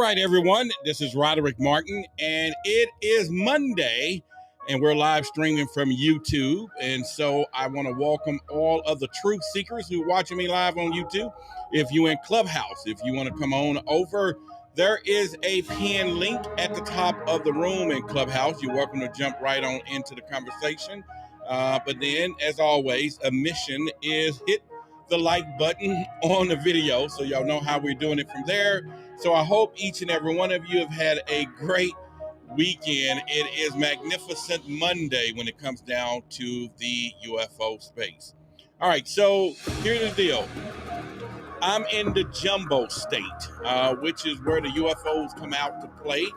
right, everyone. This is Roderick Martin, and it is Monday, and we're live streaming from YouTube. And so I want to welcome all of the truth seekers who are watching me live on YouTube. If you're in Clubhouse, if you want to come on over, there is a pinned link at the top of the room in Clubhouse. You're welcome to jump right on into the conversation. But then, as always, a mission is hit the like button on the video so y'all know how we're doing it from there. So I hope each and every one of you have had a great weekend. It is Magnificent Monday when it comes down to the UFO space. All right, so here's the deal. I'm in the jumbo state, which is where the UFOs come out to play.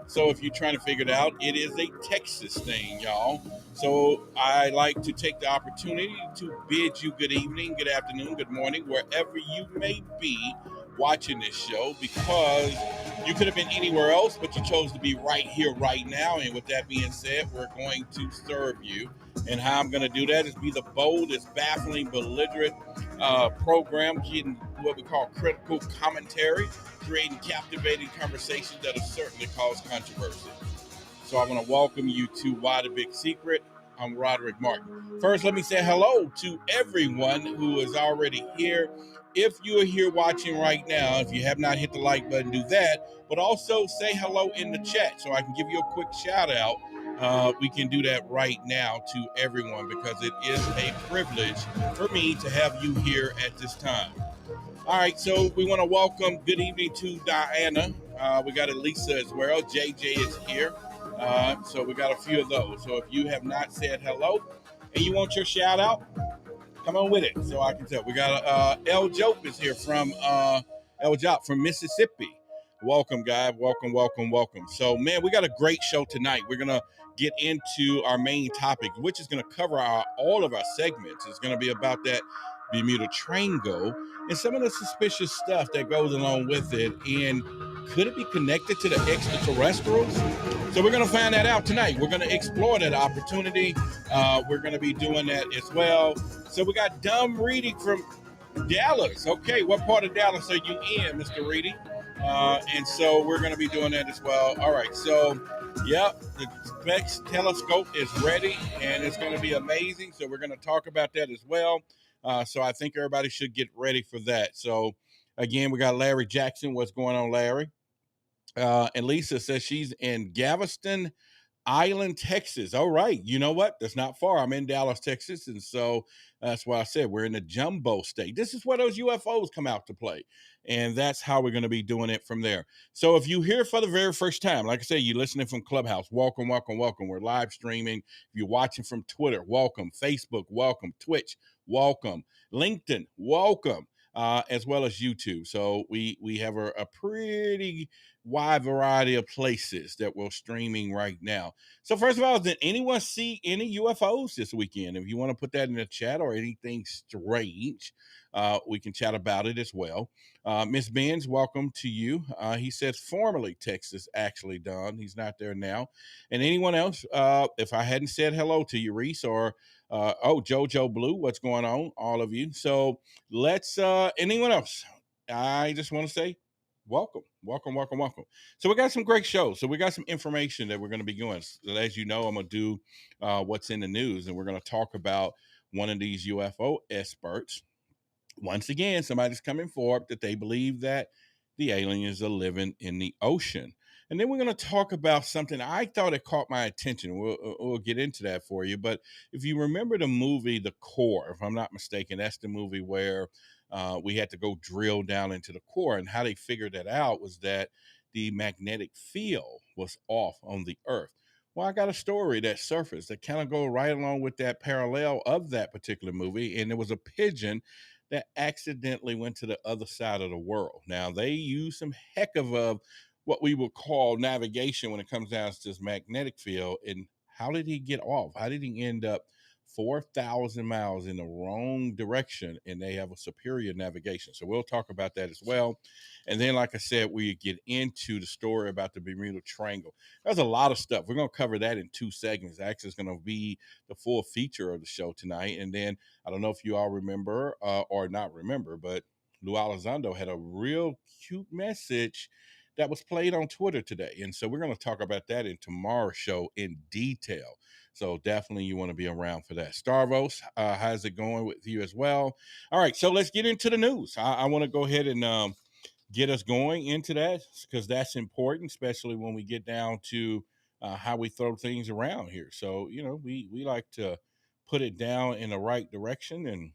So if you're trying to figure it out, it is a Texas thing, y'all. So I like to take the opportunity to bid you good evening, good afternoon, good morning, wherever you may be watching this show, because you could have been anywhere else, but you chose to be right here, right now. And with that being said, we're going to serve you. And how I'm going to do that is be the boldest, baffling, belligerent program, getting what we call critical commentary, creating captivating conversations that will certainly cause controversy. So I want to welcome you to Why the Big Secret. I'm Roderick Martin. First, let me say hello to everyone who is already here. If you are here watching right now, if you have not hit the like button, do that. But also say hello in the chat so I can give you a quick shout out. We can do that right now to everyone because it is a privilege for me to have you here at this time. All right, so we want to welcome, good evening to Diana. We got Elisa as well. JJ is here. So we got a few of those. So if you have not said hello and you want your shout out, come on with it so I can tell. We got El Jope is here from El Jope from Mississippi. Welcome, guys. Welcome, welcome, welcome. So, man, we got a great show tonight. We're going to get into our main topic, which is going to cover all of our segments. It's going to be about that Bermuda Triangle and some of the suspicious stuff that goes along with it. And could it be connected to the extraterrestrials? So we're going to find that out tonight. We're going to explore that opportunity. We're going to be doing that as well. So we got Dumb Reedy from Dallas. Okay, what part of Dallas are you in, Mr. Reedy? And so we're going to be doing that as well. All right, so, yep, the Specs telescope is ready, and it's going to be amazing. So we're going to talk about that as well. So I think everybody should get ready for that. So, again, we got Larry Jackson. What's going on, Larry? And Lisa says she's in Galveston Island, Texas. All right. You know what? That's not far. I'm in Dallas, Texas. And so that's why I said we're in the jumbo state. This is where those UFOs come out to play. And that's how we're going to be doing it from there. So if you're here for the very first time, like I said, you're listening from Clubhouse, welcome, welcome, welcome. We're live streaming. If you're watching from Twitter, welcome. Facebook, welcome. Twitch, welcome. LinkedIn, welcome. As well as YouTube. So we have a pretty wide variety of places that we're streaming right now. So first of all, did anyone see any UFOs this weekend? If you want to put that in the chat or anything strange, we can chat about it as well. Miss Benz, welcome to you. He says formerly Texas, actually, Don. He's not there now. And anyone else, if I hadn't said hello to you, Reese, or Jojo Blue, what's going on, all of you? So let's, anyone else? I just want to say welcome, welcome, welcome, welcome. So we got some great shows. So we got some information that we're going to be doing. So as you know, I'm going to do what's in the news, and we're going to talk about one of these UFO experts. Once again, somebody's coming forward that they believe that the aliens are living in the ocean. And then we're going to talk about something I thought it caught my attention. We'll get into that for you. But if you remember the movie The Core, if I'm not mistaken, that's the movie where we had to go drill down into the core. And how they figured that out was that the magnetic field was off on the Earth. Well, I got a story that surfaced that kind of go right along with that parallel of that particular movie. And there was a pigeon that accidentally went to the other side of the world. Now, they use some heck of what we would call navigation when it comes down to this magnetic field. And how did he get off? How did he end up 4,000 miles in the wrong direction? And they have a superior navigation. So we'll talk about that as well. And then, like I said, we get into the story about the Bermuda Triangle. There's a lot of stuff. We're going to cover that in 2 segments. Actually, it's going to be the full feature of the show tonight. And then I don't know if you all remember or not remember, but Lou Elizondo had a real cute message that was played on Twitter today. And so we're going to talk about that in tomorrow's show in detail. So definitely you want to be around for that. Starvos, how's it going with you as well? All right, so let's get into the news. I want to go ahead and get us going into that because that's important, especially when we get down to how we throw things around here. So, we like to put it down in the right direction. And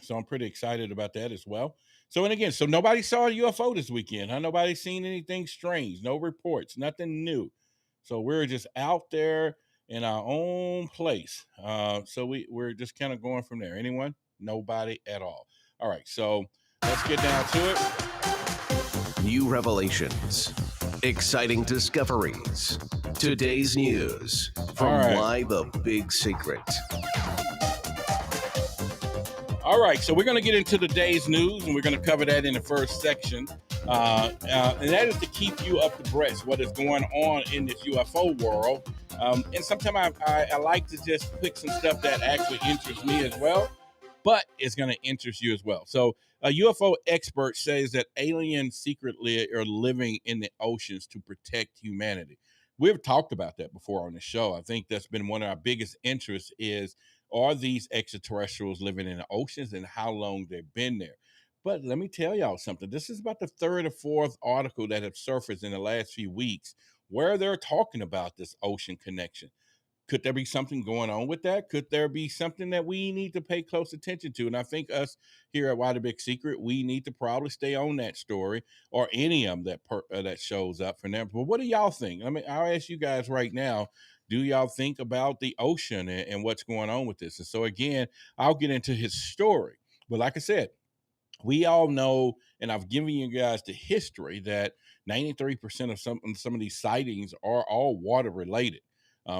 so I'm pretty excited about that as well. So, and again, so nobody saw a UFO this weekend, huh? Nobody's seen anything strange, no reports, nothing new. So we're just out there in our own place. So we're just kind of going from there. Anyone? Nobody at all. All right. So let's get down to it. New revelations, exciting discoveries, today's news from Why the Big Secret. All right, so we're going to get into the day's news, and we're going to cover that in the first section. And that is to keep you up abreast what is going on in this UFO world. And sometimes I like to just pick some stuff that actually interests me as well, but it's going to interest you as well. So a UFO expert says that aliens secretly are living in the oceans to protect humanity. We've talked about that before on the show. I think that's been one of our biggest interests is, are these extraterrestrials living in the oceans and how long they've been there? But let me tell y'all something. This is about the third or fourth article that have surfaced in the last few weeks where they're talking about this ocean connection. Could there be something going on with that? Could there be something that we need to pay close attention to? And I think us here at Why the Big Secret, we need to probably stay on that story or any of them that shows up for them. But what do y'all think? I mean, I'll ask you guys right now, do y'all think about the ocean and what's going on with this? And so again, I'll get into his story. But like I said, we all know, and I've given you guys the history that 93% of some of these sightings are all water related.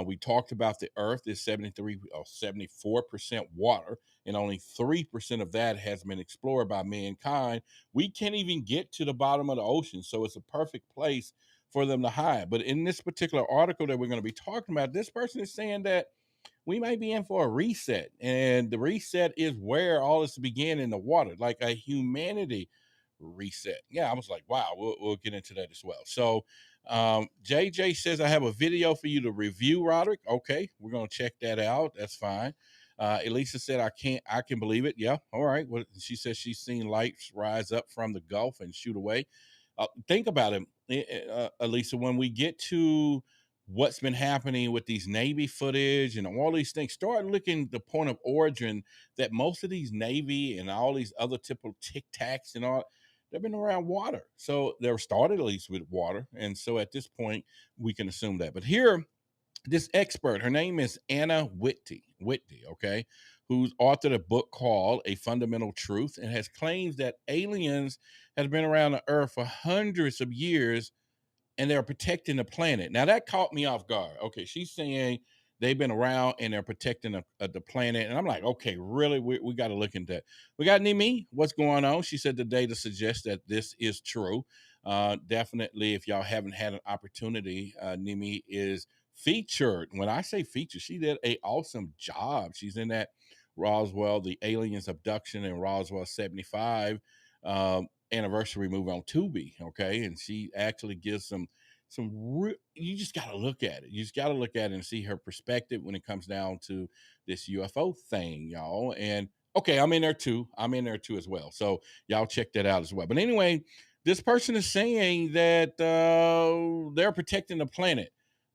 We talked about the Earth is 73 or 74% water, and only 3% of that has been explored by mankind. We can't even get to the bottom of the ocean, so it's a perfect place for them to hide. But in this particular article that we're going to be talking about, this person is saying that we might be in for a reset. And the reset is where all this began in the water, like a humanity reset. Yeah, I was like, wow, we'll get into that as well. So JJ says, I have a video for you to review, Roderick. Okay, we're going to check that out. That's fine. Elisa said, I can believe it. Yeah. All right. Well, she says she's seen lights rise up from the Gulf and shoot away. Think about it, Elisa, when we get to what's been happening with these Navy footage and all these things, start looking the point of origin that most of these Navy and all these other typical Tic Tacs and all, they've been around water. So they were started at least with water. And so at this point, we can assume that. But here, this expert, her name is Anna Whitney, okay, who's authored a book called A Fundamental Truth and has claims that aliens have been around the earth for hundreds of years and they're protecting the planet. Now that caught me off guard. Okay, she's saying they've been around and they're protecting the planet, and I'm like, okay, really, we got to look into that. We got Nimi. What's going on? She said the data suggests that this is true. Definitely, if y'all haven't had an opportunity, Nimi is featured. When I say featured, she did a awesome job. She's in that Roswell, the aliens abduction in Roswell 75. Anniversary movie on Tubi, okay, and she actually gives you just got to look at it. You just got to look at it and see her perspective when it comes down to this UFO thing, y'all. And okay, I'm in there too as well, so y'all check that out as well. But anyway, this person is saying that they're protecting the planet.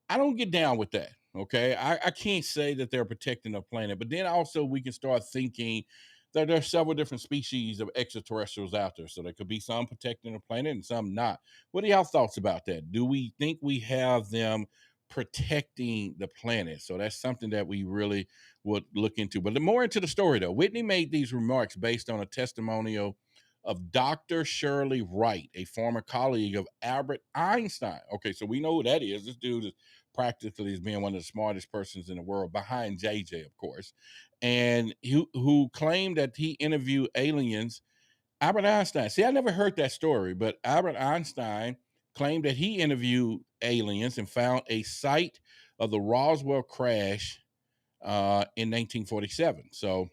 I don't get down with that. Okay, I can't say that they're protecting the planet, but then also we can start thinking that there are several different species of extraterrestrials out there. So there could be some protecting the planet and some not. What are y'all thoughts about that? Do we think we have them protecting the planet? So that's something that we really would look into. But the more into the story, though, Whitney made these remarks based on a testimonial of Dr. Shirley Wright, a former colleague of Albert Einstein. Okay, so we know who that is. This dude is practically as being one of the smartest persons in the world, behind JJ, of course, and who claimed that he interviewed aliens. Albert Einstein. See, I never heard that story, but Albert Einstein claimed that he interviewed aliens and found a site of the Roswell crash in 1947. So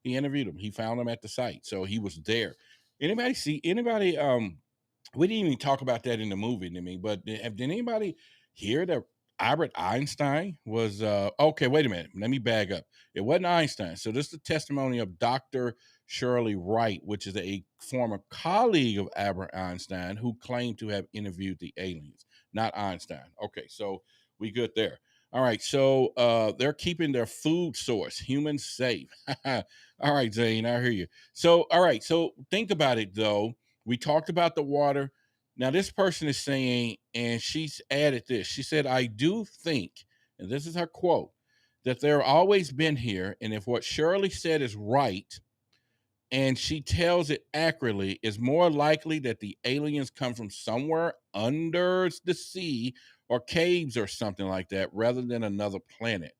he interviewed him. He found him at the site. So he was there. Anybody We didn't even talk about that in the movie to me, but did anybody hear that Albert Einstein was okay, wait a minute. Let me bag up. It wasn't Einstein. So this is the testimony of Dr. Shirley Wright, which is a former colleague of Albert Einstein who claimed to have interviewed the aliens, not Einstein. Okay, so we good there. All right, so they're keeping their food source, humans safe. All right, Zane, I hear you. So, all right, so think about it though. We talked about the water. Now, this person is saying, and she's added this. She said, I do think, and this is her quote, that they're always been here. And if what Shirley said is right, and she tells it accurately, is more likely that the aliens come from somewhere under the sea or caves or something like that rather than another planet.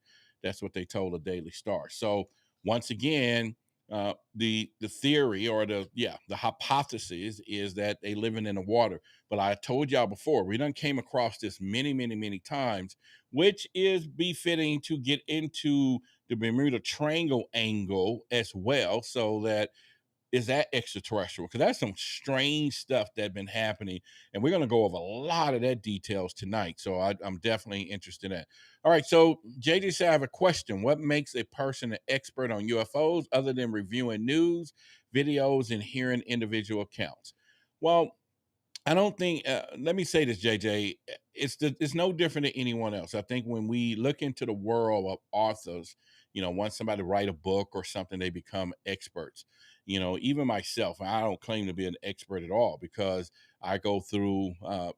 That's what they told the Daily Star. So once again, the theory or the hypothesis is that they living in the water. But I told y'all before, we done came across this many times, which is befitting to get into the Bermuda Triangle angle as well, so that is that extraterrestrial, because that's some strange stuff that been happening, and we're going to go over a lot of that details tonight. So I'm definitely interested in that. All right, so JJ said, I have a question. What makes a person an expert on UFOs other than reviewing news, videos, and hearing individual accounts? Well, I don't think. Let me say this, JJ. It's no different than anyone else. I think when we look into the world of authors, once somebody write a book or something, they become experts. Even myself, I don't claim to be an expert at all because I go through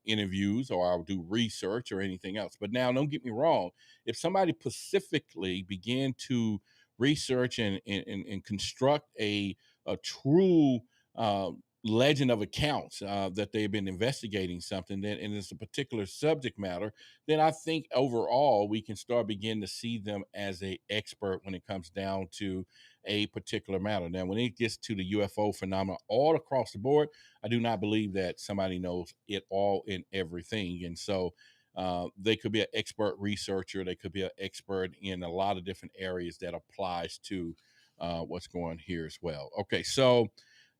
interviews or I'll do research or anything else. But now, don't get me wrong. If somebody specifically began to research and construct a true uh, legend of accounts that they've been investigating something, then and it's a particular subject matter, then I think overall we can start begin to see them as a expert when it comes down to a particular matter. Now, when it gets to the UFO phenomena all across the board, I do not believe that somebody knows it all in everything. And so they could be an expert researcher, they could be an expert in a lot of different areas that applies to what's going here as well. Okay, so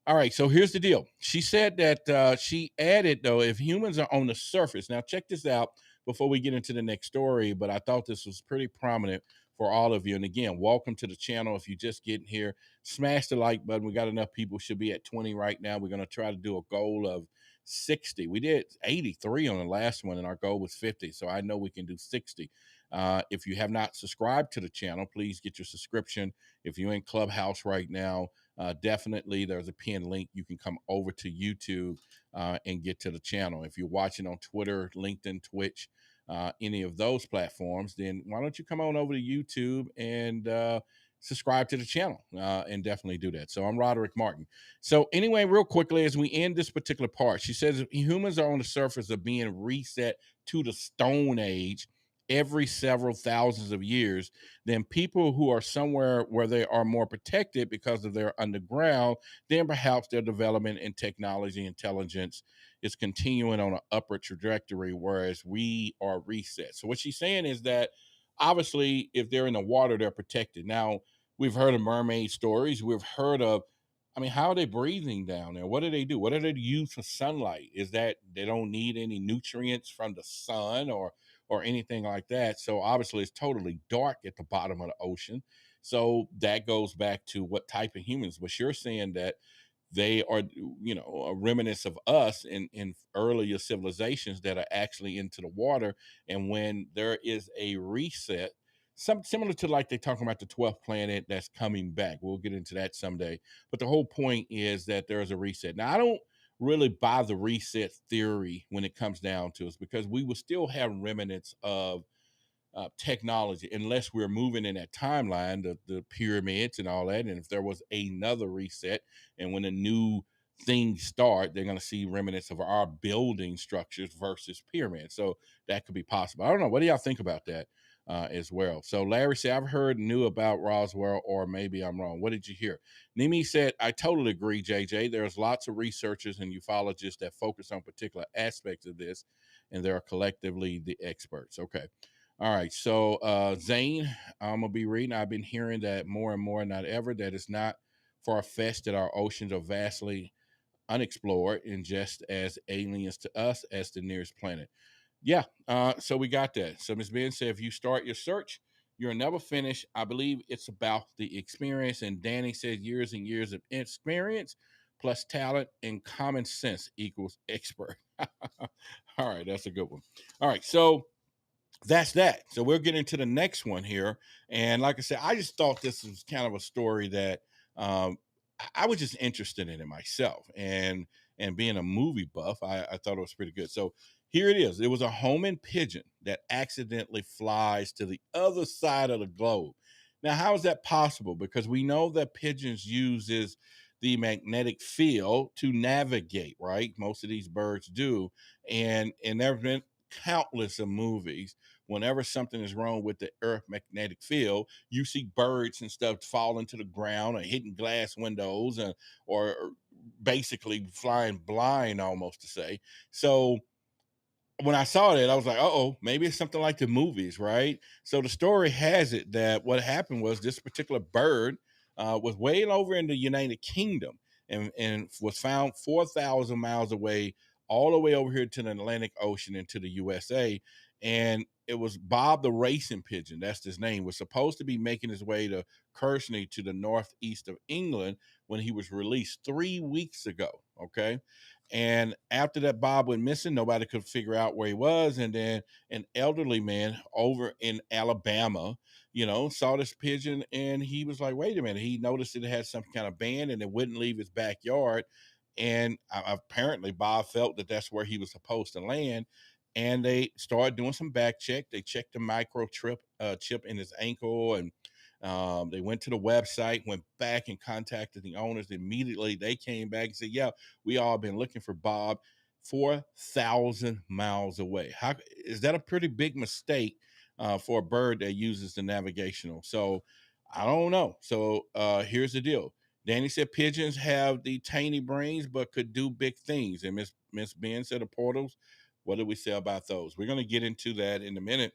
all right, so here's the deal. She said that she added, though, if humans are on the surface. Now, check this out before we get into the next story, but I thought this was pretty prominent for all of you. And again, welcome to the channel. If you're just getting here, smash the like button. We got enough people, should be at 20 right now. We're going to try to do a goal of 60. We did 83 on the last one, and our goal was 50. So I know we can do 60. If you have not subscribed to the channel, please get your subscription. If you're in Clubhouse right now, definitely there's a pinned link. You can come over to YouTube and get to the channel. If you're watching on Twitter, LinkedIn, Twitch, any of those platforms, then why don't you come on over to YouTube and subscribe to the channel and definitely do that. So I'm Roderick Martin. So anyway, real quickly, as we end this particular part, she says humans are on the surface of being reset to the Stone Age every several thousands of years, then people who are somewhere where they are more protected because of their underground, then perhaps their development in technology intelligence is continuing on an upward trajectory, whereas we are reset. So what she's saying is that obviously if they're in the water, they're protected. Now, we've heard of mermaid stories. We've heard of, I mean, how are they breathing down there? What do they do? What do they use for sunlight? Is that they don't need any nutrients from the sun or anything like that? So obviously it's totally dark at the bottom of the ocean. So that goes back to what type of humans. But you're saying that they are, a remnants of us in earlier civilizations that are actually into the water. And when there is a reset, some similar to like they talking about the 12th planet that's coming back. We'll get into that someday. But the whole point is that there is a reset. Now, I don't really buy the reset theory when it comes down to us, because we will still have remnants of technology unless we're moving in that timeline, the pyramids and all that. And if there was another reset, and when a new things start, they're going to see remnants of our building structures versus pyramids. So that could be possible. I don't know. What do y'all think about that as well? So Larry said, I've heard knew about Roswell, or maybe I'm wrong. What did you hear? Nimi said, I totally agree, JJ. There's lots of researchers and ufologists that focus on particular aspects of this, and they're collectively the experts. Okay. All right. So, Zane, I'm going to be reading. I've been hearing that more and more, not ever, that it's not far fetched that our oceans are vastly unexplored and just as aliens to us as the nearest planet. Yeah, so we got that. So Ms. Ben said, if you start your search, you'll never finish. I believe it's about the experience. And Danny said, years and years of experience plus talent and common sense equals expert. All right, that's a good one. All right, so that's that. So we'll get into the next one here. And like I said, I just thought this was kind of a story that um, I was just interested in it myself. And being a movie buff, I thought it was pretty good. So here it is. It was a homing pigeon that accidentally flies to the other side of the globe. Now, how is that possible? Because we know that pigeons uses the magnetic field to navigate, right? Most of these birds do. And there have been countless of movies. Whenever something is wrong with the earth magnetic field, you see birds and stuff falling to the ground or hitting glass windows or basically flying blind, almost to say. So when I saw that, I was like, oh, maybe it's something like the movies, right? So the story has it that what happened was this particular bird was way over in the United Kingdom and was found 4,000 miles away, all the way over here to the Atlantic Ocean into the USA. And it was Bob the racing pigeon, that's his name, was supposed to be making his way to Kearney to the northeast of England when he was released 3 weeks ago. Okay. And after that, Bob went missing. Nobody could figure out where he was. And then an elderly man over in Alabama, saw this pigeon and he was like, wait a minute. He noticed it had some kind of band and it wouldn't leave his backyard. And apparently, Bob felt that that's where he was supposed to land. And they started doing some back check. They checked the chip in his ankle, and they went to the website, went back and contacted the owners. Immediately, they came back and said, yeah, we all been looking for Bob 4,000 miles away. How is that a pretty big mistake for a bird that uses the navigational? So I don't know. So here's the deal. Danny said pigeons have the tiny brains, but could do big things. And Miss Ben said the portals. What do we say about those? We're going to get into that in a minute,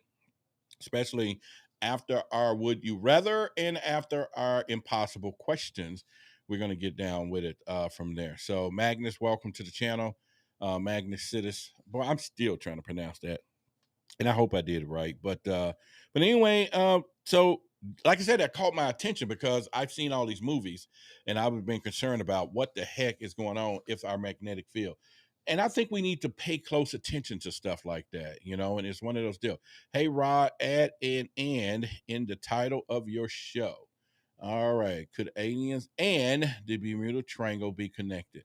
especially after our would you rather and after our impossible questions. We're going to get down with it from there. So Magnus, welcome to the channel. Magnus Sidis. Boy, I'm still trying to pronounce that, and I hope I did it right. But anyway, so like I said, that caught my attention because I've seen all these movies, and I've been concerned about what the heck is going on if our magnetic field. And I think we need to pay close attention to stuff like that, and it's one of those deals. Hey, Rod, add an and in the title of your show. All right. Could aliens and the Bermuda Triangle be connected?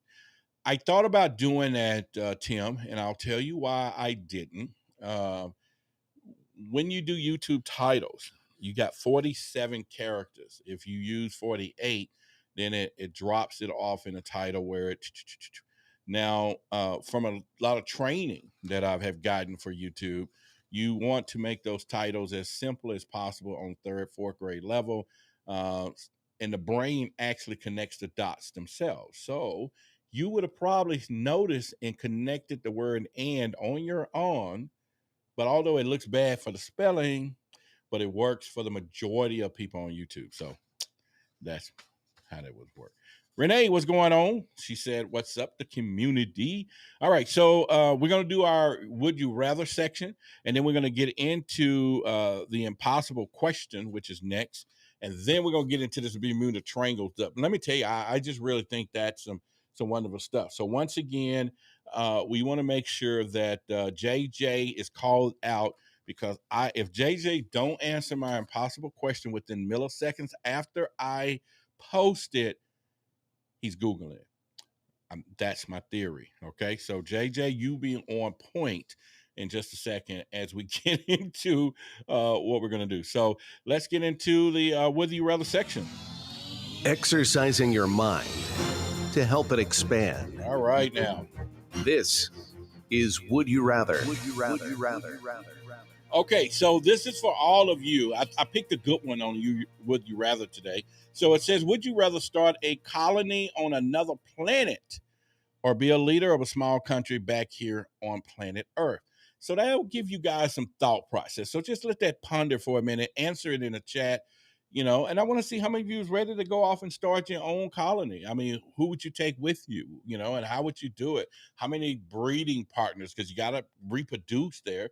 I thought about doing that, Tim, and I'll tell you why I didn't. Uh, when you do YouTube titles, you got 47 characters. If you use 48, then it drops it off in a title where it. Now, from a lot of training that I have gotten for YouTube, you want to make those titles as simple as possible on third, fourth grade level. And the brain actually connects the dots themselves. So you would have probably noticed and connected the word and on your own. But although it looks bad for the spelling, but it works for the majority of people on YouTube. So that's how that would work. Renee, what's going on? She said, what's up, the community? All right, so we're going to do our Would You Rather section, and then we're going to get into the impossible question, which is next, and then we're going to get into this Bermuda Triangle stuff. Let me tell you, I just really think that's some wonderful stuff. So once again, we want to make sure that JJ is called out, because if JJ don't answer my impossible question within milliseconds after I post it, he's Googling it. That's my theory. Okay. So JJ, you be on point in just a second as we get into what we're going to do. So let's get into the Would You Rather section. Exercising your mind to help it expand. All right, now. This is Would You Rather. Would you rather? Would you rather? Okay, so this is for all of you. I picked a good one on you. Would you rather today? So it says, would you rather start a colony on another planet or be a leader of a small country back here on planet Earth? So that'll give you guys some thought process. So just let that ponder for a minute. Answer it in the chat. and I want to see how many of you is ready to go off and start your own colony. I mean, who would you take with you, and how would you do it? How many breeding partners? Because you got to reproduce there.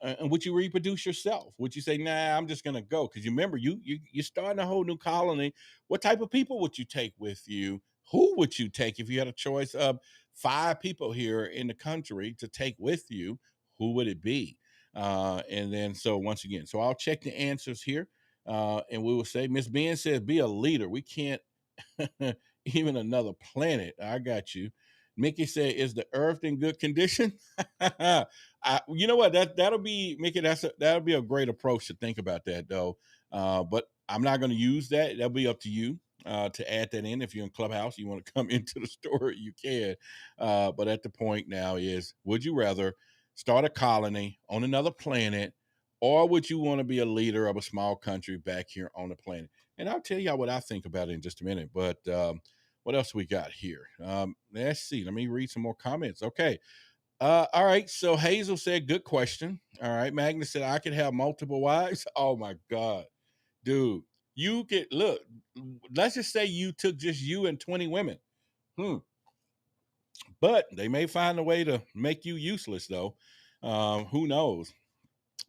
And would you reproduce yourself? Would you say, nah, I'm just gonna go? Because you remember, you're starting a whole new colony. What type of people would you take with you? Who would you take if you had a choice of 5 people here in the country to take with you? Who would it be? And then, so once again, so I'll check the answers here, and we will say, Miss Ben says, be a leader. We can't even another planet. I got you. Mickey said, is the earth in good condition? You know what? That'll be, Mickey, that'll be a great approach to think about that, though. But I'm not going to use that. That'll be up to you to add that in. If you're in Clubhouse, you want to come into the story, you can. But at the point now is, would you rather start a colony on another planet, or would you want to be a leader of a small country back here on the planet? And I'll tell y'all what I think about it in just a minute. But what else we got here? Let's see. Let me read some more comments. Okay. All right. So Hazel said, good question. All right. Magnus said, I could have multiple wives. Oh my God. Dude, you could look, let's just say you took just you and 20 women. But they may find a way to make you useless, though. Who knows?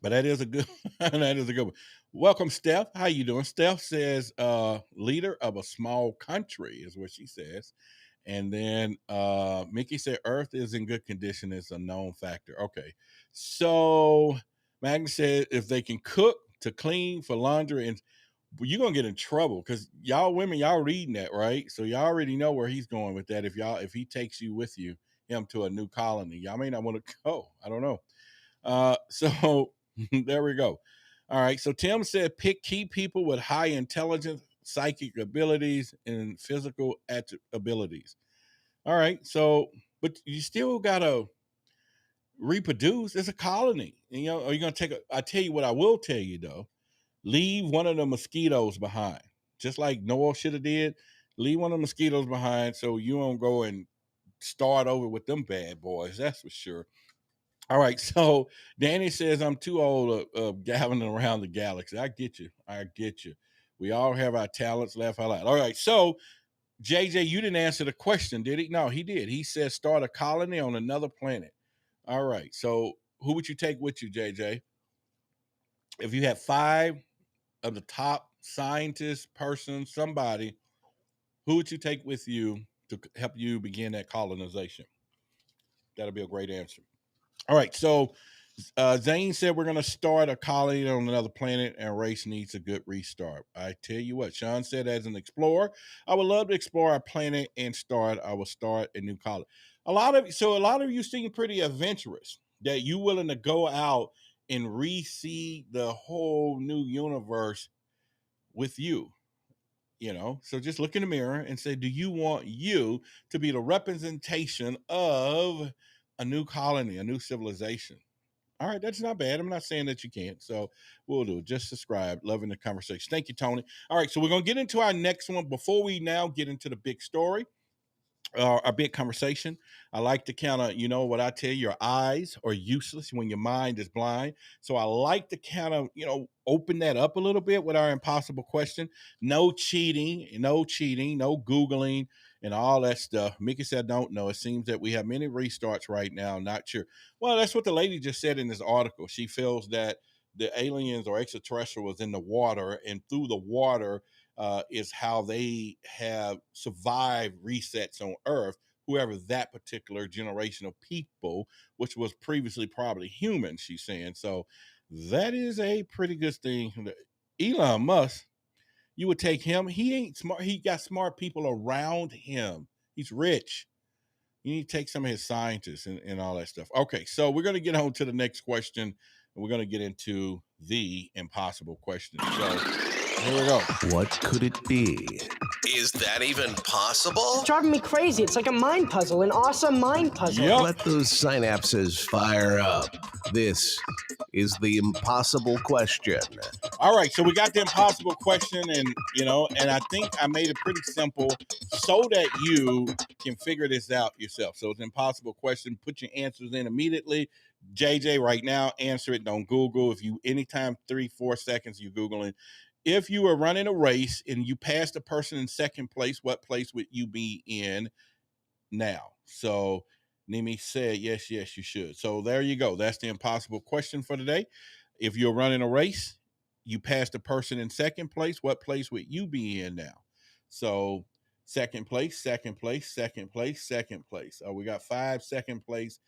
But that is a good that is a good one. Welcome, Steph. How you doing? Steph says, leader of a small country is what she says. And then Mickey said Earth is in good condition. It's a known factor. Okay. So Magnus said if they can cook, to clean, for laundry, and you're gonna get in trouble because y'all women, y'all reading that, right? So y'all already know where he's going with that. If he takes you with him to a new colony, y'all may not want to go. I don't know. So there we go. All right. So Tim said pick key people with high intelligence, psychic abilities, and physical abilities. All right. So, but you still gotta reproduce. It's a colony. Are you gonna take I tell you what I will tell you though. Leave one of the mosquitoes behind. Just like Noah should have did. Leave one of the mosquitoes behind so you don't go and start over with them bad boys. That's for sure. All right, so Danny says I'm too old gallivanting around the galaxy. I get you. I get you. We all have our talents, laugh out loud. All right, so JJ, you didn't answer the question, did he? No, he did. He said start a colony on another planet. All right, so who would you take with you, JJ? If you had 5 of the top scientists, person, somebody, who would you take with you to help you begin that colonization? That'll be a great answer. All right, so Zane said we're going to start a colony on another planet and race needs a good restart. I tell you what, Sean said, as an explorer, I would love to explore our planet and I will start a new colony. A lot of you seem pretty adventurous, that you willing to go out and re-see the whole new universe with you. So just look in the mirror and say, do you want you to be the representation of a new colony, a new civilization? All right, that's not bad. I'm not saying that you can't. So we'll do it. Just subscribe. Loving the conversation. Thank you, Tony. All right, so we're going to get into our next one. Before we now get into the big story, a big conversation, I like to kind of, what I tell you, your eyes are useless when your mind is blind. So I like to kind of, open that up a little bit with our impossible question. No cheating, no Googling and all that stuff. Mickey said, don't know. It seems that we have many restarts right now. Not sure. Well, that's what the lady just said in this article. She feels that the aliens or extraterrestrial was in the water, and through the water, is how they have survived resets on Earth, whoever that particular generation of people, which was previously probably human, she's saying. So that is a pretty good thing. Elon Musk, you would take him. He ain't smart. He got smart people around him. He's rich. You need to take some of his scientists and all that stuff. Okay, so we're going to get on to the next question, and we're going to get into the impossible question. So here we go. What could it be? Is that even possible? It's driving me crazy. It's like a mind puzzle, an awesome mind puzzle. Yep. Let those synapses fire up. This is the impossible question. All right, so we got the impossible question, and I think I made it pretty simple so that you can figure this out yourself. So it's an impossible question. Put your answers in immediately. JJ, right now, answer it. Don't Google. If you anytime 3-4 seconds you're Googling, if you were running a race and you passed a person in second place, what place would you be in now? So Nimi said, yes, you should. So there you go. That's the impossible question for today. If you're running a race, you passed a person in second place, what place would you be in now? So second place, second place, second place, second place. We got 5 second place.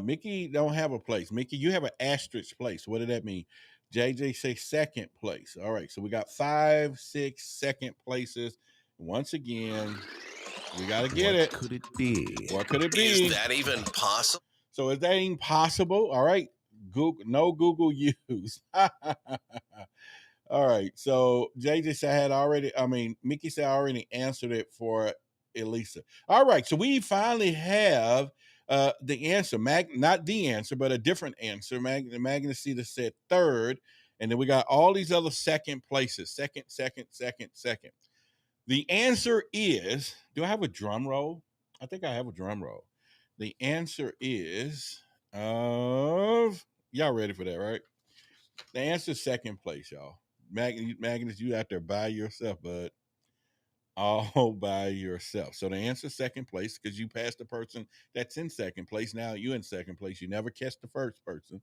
Mickey don't have a place. Mickey, you have an asterisk place. What did that mean? JJ say second place. All right, so we got 5, 6 second places. Once again, we got to get it. What could it be? What could it be? Is that even possible? So is that even possible? All right. Google, no Google use. All right. So JJ said Mickey said I already answered it for Elisa. All right. So we finally have the answer. Not the answer, but a different answer. Magnus Cedar said third. And then we got all these other second places. Second. The answer is, do I have a drum roll? I think I have a drum roll. The answer is y'all ready for that, right? The answer is second place, y'all. Magnus, you out there by yourself, bud. All by yourself. So the answer is second place because you passed the person that's in second place. Now you in second place. You never catch the first person,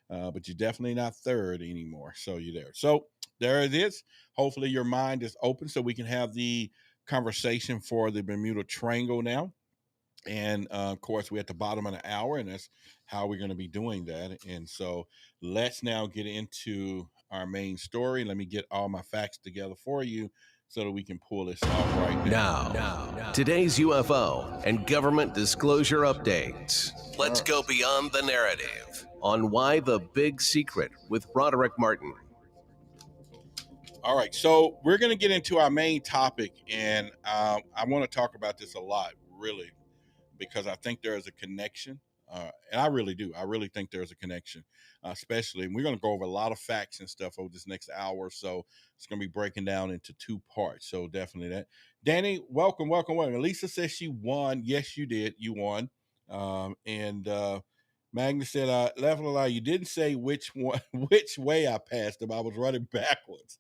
but you're definitely not third anymore. So you're there. So there it is. Hopefully your mind is open so we can have the conversation for the Bermuda Triangle now. And of course, we're at the bottom of the hour, and that's how we're going to be doing that. And so let's now get into our main story. Let me get all my facts together for you so that we can pull this off right now. Now, today's UFO and government disclosure updates. Let's go beyond the narrative. On Why the Big Secret with Roderick Martin. All right, so we're going to get into our main topic, and I want to talk about this a lot, really, because I think there is a connection, and I really do. I really think there's a connection, especially, and we're going to go over a lot of facts and stuff over this next hour or so. It's going to be breaking down into 2 parts, so definitely that. Danny, welcome. Lisa says she won. Yes, you did. You won. And Magnus said, "Left a lie. You didn't say which way I passed him. I was running backwards."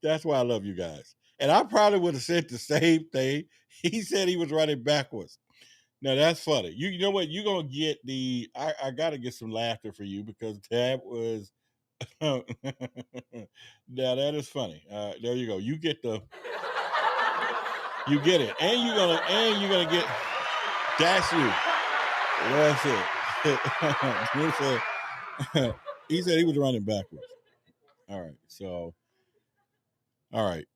That's why I love you guys. And I probably would have said the same thing. He said he was running backwards. Now that's funny. You know what? You're gonna get I gotta get some laughter for you because that was now that is funny. There you go. You get it. And you're gonna get that's you. That's it. He said he was running backwards. All right, so all right.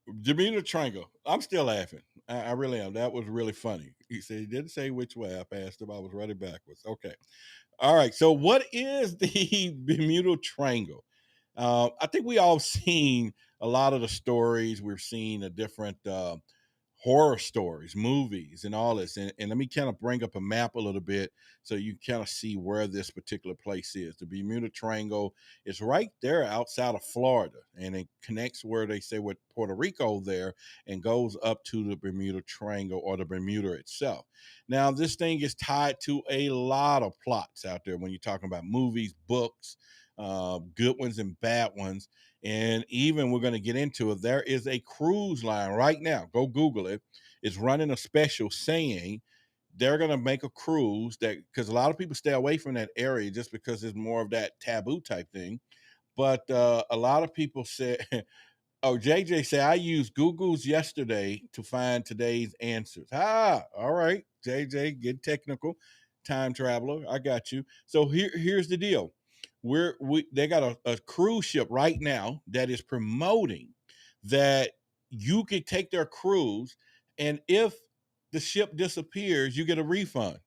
Bermuda Triangle. I'm still laughing. I really am. That was really funny. He said he didn't say which way I passed him. I was running backwards. Okay. All right. So what is the Bermuda Triangle? I think we all seen a lot of the stories. We've seen the different horror stories, movies, and all this. And let me kind of bring up a map a little bit so you kind of see where this particular place is. The Bermuda Triangle is right there outside of Florida, and it connects where they say with Puerto Rico there and goes up to the Bermuda Triangle or the Bermuda itself. Now, this thing is tied to a lot of plots out there when you're talking about movies, books, good ones and bad ones. And even we're going to get into it. There is a cruise line right now. Go Google it. It's running a special saying they're going to make a cruise that because a lot of people stay away from that area just because it's more of that taboo type thing. But a lot of people say, oh, JJ said, I used Google's yesterday to find today's answers. All right, JJ, get technical. Time traveler, I got you. So here's the deal. They got a cruise ship right now that is promoting that you could take their cruise, and if the ship disappears, you get a refund.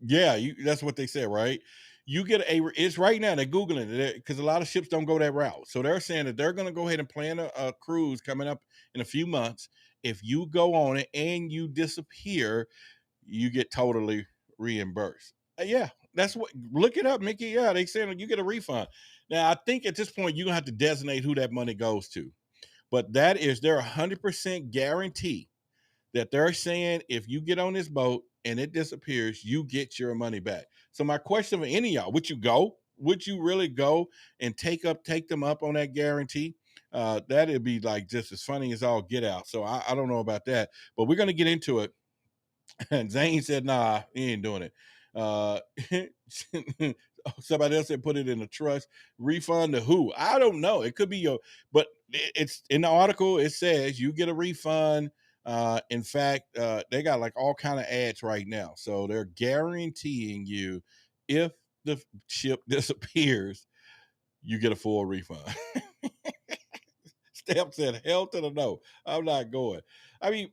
Yeah, that's what they said, right? You get it's right now, they're Googling it because a lot of ships don't go that route. So they're saying that they're going to go ahead and plan a cruise coming up in a few months. If you go on it and you disappear, you get totally reimbursed. Yeah, that's what, look it up, Mickey. Yeah, they saying you get a refund. Now, I think at this point, you're going to have to designate who that money goes to. But that is their 100% guarantee that they're saying if you get on this boat and it disappears, you get your money back. So my question for any of y'all, would you go? would you really go and take them up on that guarantee? That'd be like just as funny as all get out. So I don't know about that, but we're gonna get into it. And Zane said, "Nah, he ain't doing it." Uh, Somebody else said, "Put it in a trust." Refund to who? I don't know. It could be your, but it's in the article. It says you get a refund. In fact, they got like all kind of ads right now, so they're guaranteeing you if the ship disappears, you get a full refund. Steph said, "Hell to the no. I'm not going." I mean,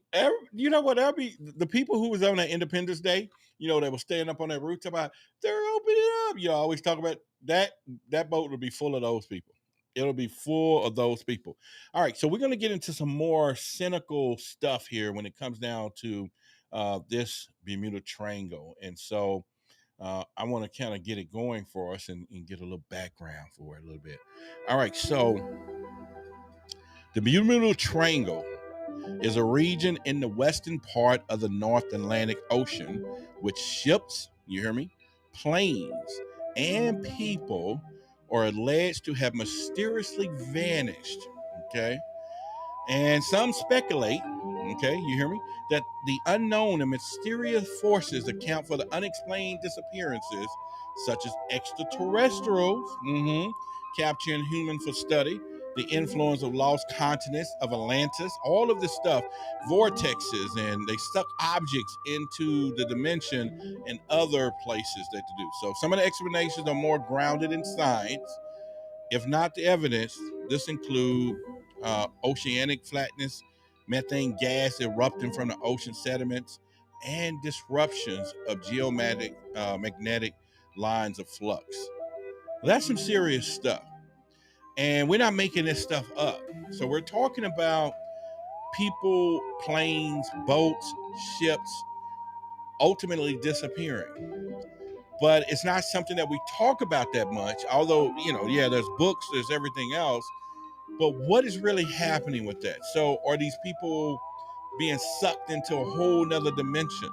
you know what? The people who was on that Independence Day, they were staying up on that rooftop about, they're opening up. Always talk about that. That boat will be full of those people. It'll be full of those people. All right. So we're going to get into some more cynical stuff here when it comes down to this Bermuda Triangle. And so I want to kind of get it going for us and get a little background for it a little bit. All right. So the Bermuda Triangle is a region in the western part of the North Atlantic Ocean, which ships, you hear me, planes, and people are alleged to have mysteriously vanished. Okay. And some speculate, okay, you hear me, that the unknown and mysterious forces account for the unexplained disappearances, such as extraterrestrials, capturing humans for study, the influence of lost continents of Atlantis, all of this stuff, vortexes, and they stuck objects into the dimension and other places that to do. So some of the explanations are more grounded in science. If not the evidence, this include oceanic flatness, methane gas erupting from the ocean sediments, and disruptions of magnetic lines of flux. That's some serious stuff. And we're not making this stuff up. So we're talking about people, planes, boats, ships ultimately disappearing. But it's not something that we talk about that much, although, there's books, there's everything else. But what is really happening with that? So are these people being sucked into a whole nother dimension?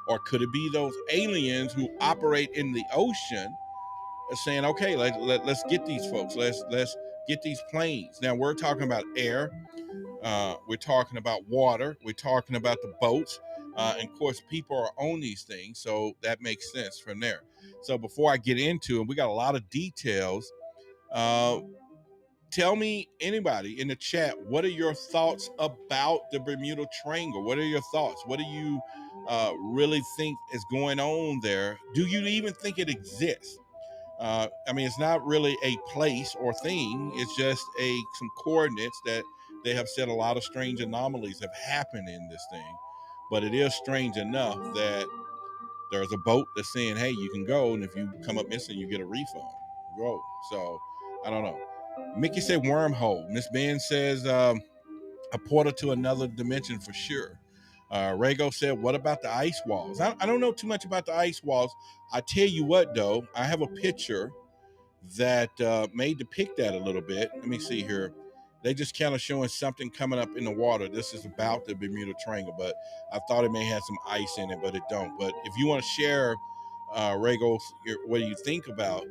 Or could it be those aliens who operate in the ocean saying, okay, let's get these folks. Let's get these planes. Now we're talking about air. We're talking about water. We're talking about the boats. And of course, people are on these things. So that makes sense from there. So before I get into it, we got a lot of details. Tell me, anybody in the chat, what are your thoughts about the Bermuda Triangle? What are your thoughts? What do you really think is going on there? Do you even think it exists? It's not really a place or thing. It's just some coordinates that they have said a lot of strange anomalies have happened in this thing. But it is strange enough that there's a boat that's saying, hey, you can go, and if you come up missing, you get a refund. Go. So I don't know. Mickey said wormhole. Miss Ben says a portal to another dimension for sure. Rago said, what about the ice walls? I don't know too much about the ice walls. I tell you what, though, I have a picture that may depict that a little bit. Let me see here. They just kind of showing something coming up in the water. This is about the Bermuda Triangle, but I thought it may have some ice in it, but it don't. But if you want to share, Rago, what do you think about,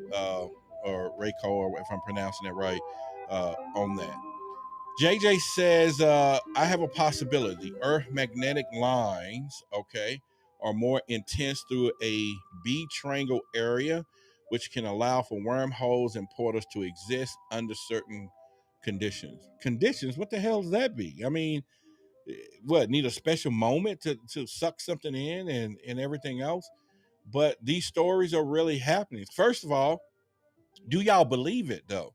or Rayco, or if I'm pronouncing it right, on that? JJ says, I have a possibility. Earth magnetic lines, okay, are more intense through a B triangle area, which can allow for wormholes and portals to exist under certain conditions. Conditions? What the hell does that be? I mean, what, need a special moment to suck something in and everything else? But these stories are really happening. First of all, do y'all believe it though?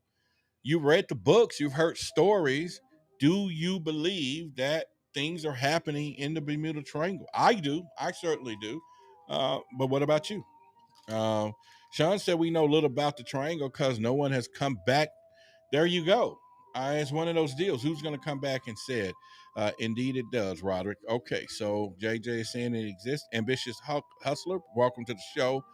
You read the books, you've heard stories. Do you believe that things are happening in the Bermuda Triangle? I do. I certainly do. But what about you? Sean said we know little about the triangle because no one has come back. There you go. It's one of those deals. Who's going to come back and say it? Indeed, it does, Roderick. Okay, so JJ is saying it exists. Ambitious Hustler, welcome to the show.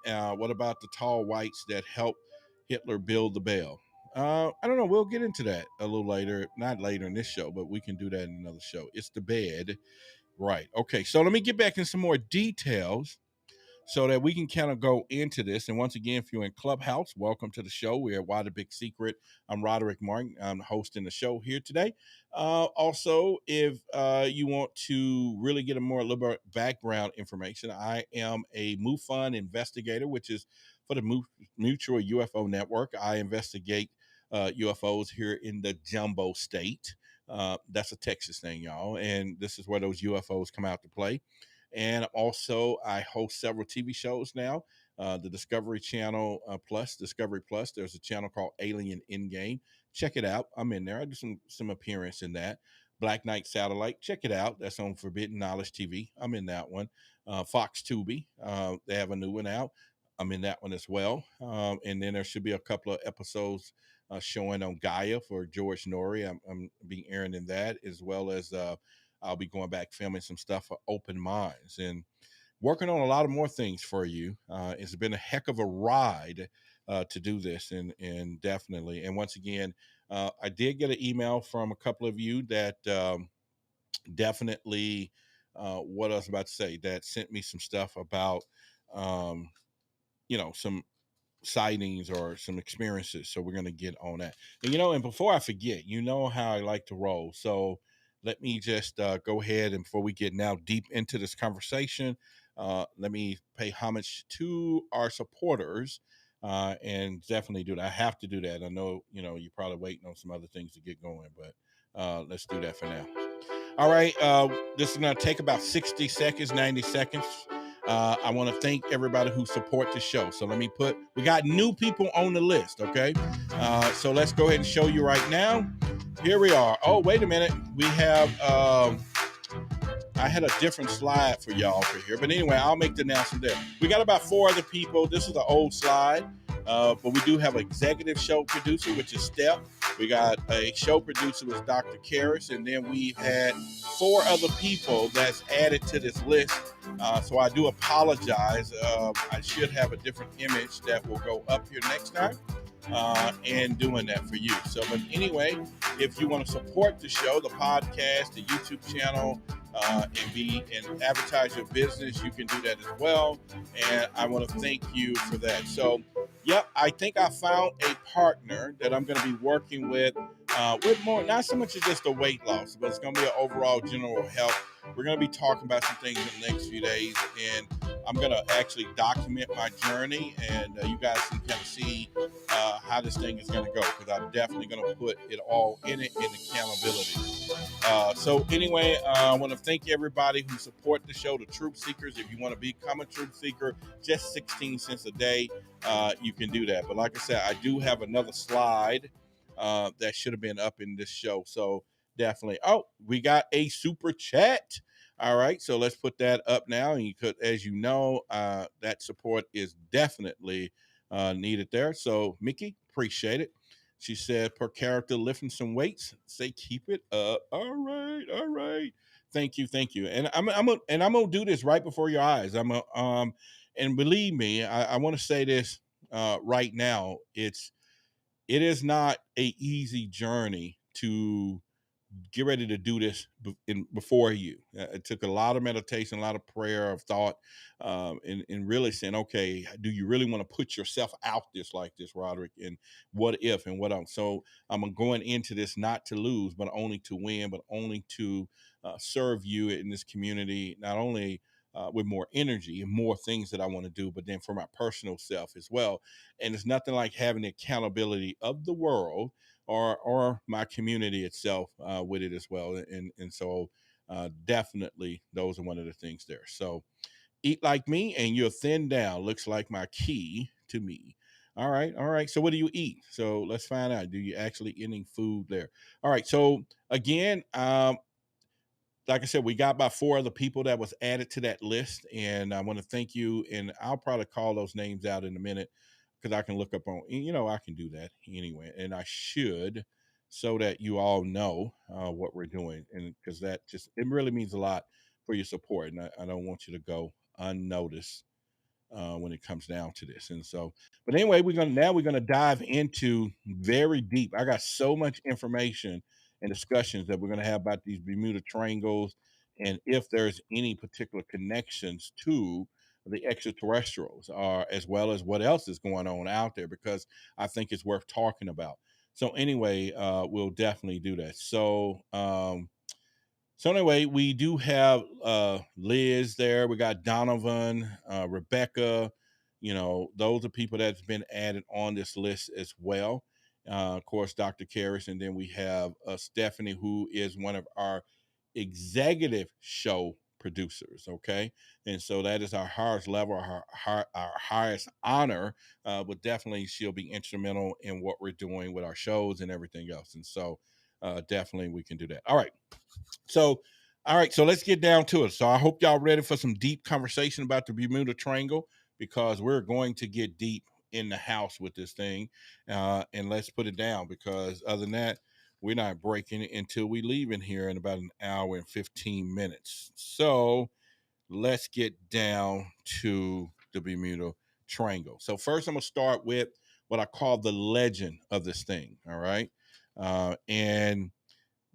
What about the tall whites that helped Hitler build the bell? I don't know. We'll get into that a little later. Not later in this show, but we can do that in another show. It's the bed. Right. Okay. So let me get back in some more details. so that we can kind of go into this. And once again, if you're in Clubhouse, welcome to the show. We're at Why the Big Secret. I'm Roderick Martin. I'm hosting the show here today. Also, if you want to really get a little bit background information, I am a MUFON investigator, which is for the Mutual UFO Network. I investigate UFOs here in the Jumbo State. That's a Texas thing, y'all. And this is where those UFOs come out to play. And also, I host several TV shows now. The Discovery Channel Plus, Discovery Plus. There's a channel called Alien Endgame. Check it out. I'm in there. I do some appearance in that. Black Knight Satellite. Check it out. That's on Forbidden Knowledge TV. I'm in that one. Fox Tubi. They have a new one out. I'm in that one as well. And then there should be a couple of episodes showing on GAIA for George Norrie. I'm being airing in that, as well as I'll be going back filming some stuff for Open Minds and working on a lot of more things for you. It's been a heck of a ride to do this, and definitely. And once again, I did get an email from a couple of you that definitely, what I was about to say, that sent me some stuff about, some sightings or some experiences. So we're going to get on that. And before I forget, how I like to roll. So let me just go ahead, and before we get now deep into this conversation, let me pay homage to our supporters, and definitely do that. I have to do that. I know, you're probably waiting on some other things to get going, but let's do that for now. All right. This is going to take about 60 seconds, 90 seconds. I want to thank everybody who support the show. So we got new people on the list, okay? So let's go ahead and show you right now. Here we are. Oh, wait a minute. We have, I had a different slide for y'all for here. But anyway, I'll make the announcement there. We got about 4 other people. This is an old slide. But we do have an executive show producer, which is Steph. We got a show producer with Dr. Karras, and then we've had 4 other people that's added to this list. So I do apologize. I should have a different image that will go up here next time, and doing that for you. So, but anyway, if you want to support the show, the podcast, the YouTube channel, and advertise your business, you can do that as well. And I want to thank you for that. So, yep, I think I found a partner that I'm going to be working with more, not so much as just a weight loss, but it's going to be an overall general health. We're going to be talking about some things in the next few days, and I'm going to actually document my journey, and you guys can kind of see how this thing is going to go, because I'm definitely going to put it all in it, in accountability. So anyway, I want to thank everybody who support the show, the Truth Seekers. If you want to become a Truth Seeker, just 16 cents a day, you can do that. But like I said, I do have another slide that should have been up in this show. So definitely. Oh, we got a super chat. All right, so let's put that up now. And you could, as you know, that support is definitely needed there. So Mickey, appreciate it. She said, per character lifting some weights. Say keep it up. All right. Thank you. And I'm gonna do this right before your eyes. And believe me, I want to say this right now. It is not a easy journey to get ready to do this before you. It took a lot of meditation, a lot of prayer, of thought, and really saying, okay, do you really want to put yourself out this like this, Roderick? And what if and what else? So I'm going into this not to lose, but only to win, but only to serve you in this community, not only with more energy and more things that I want to do, but then for my personal self as well. And it's nothing like having the accountability of the world or my community itself with it as well. And so definitely those are one of the things there. So eat like me and you're thin down looks like my key to me. All right. So what do you eat? So let's find out. Do you actually eating food there? All right. So again, like I said, we got about 4 other people that was added to that list, and I want to thank you. And I'll probably call those names out in a minute, because I can look up on, I can do that anyway, and I should, so that you all know what we're doing, and because it really means a lot for your support, and I don't want you to go unnoticed when it comes down to this. And so, but anyway, we're gonna dive into very deep. I got so much information and discussions that we're gonna have about these Bermuda Triangles, and if there's any particular connections to the extraterrestrials, as well as what else is going on out there, because I think it's worth talking about. So anyway, we'll definitely do that. So anyway, we do have Liz there. We got Donovan, Rebecca. Those are people that's been added on this list as well. Of course, Dr. Karras, and then we have Stephanie, who is one of our executive show producers. Okay, and so that is our highest level, our highest honor. But definitely, she'll be instrumental in what we're doing with our shows and everything else. And so, definitely, we can do that. All right. So let's get down to it. So I hope y'all ready for some deep conversation about the Bermuda Triangle, because we're going to get deep in the house with this thing. And let's put it down, because other than that, we're not breaking it until we leave in here in about an hour and 15 minutes. So let's get down to the Bermuda Triangle. So first, I'm going to start with what I call the legend of this thing. All right. And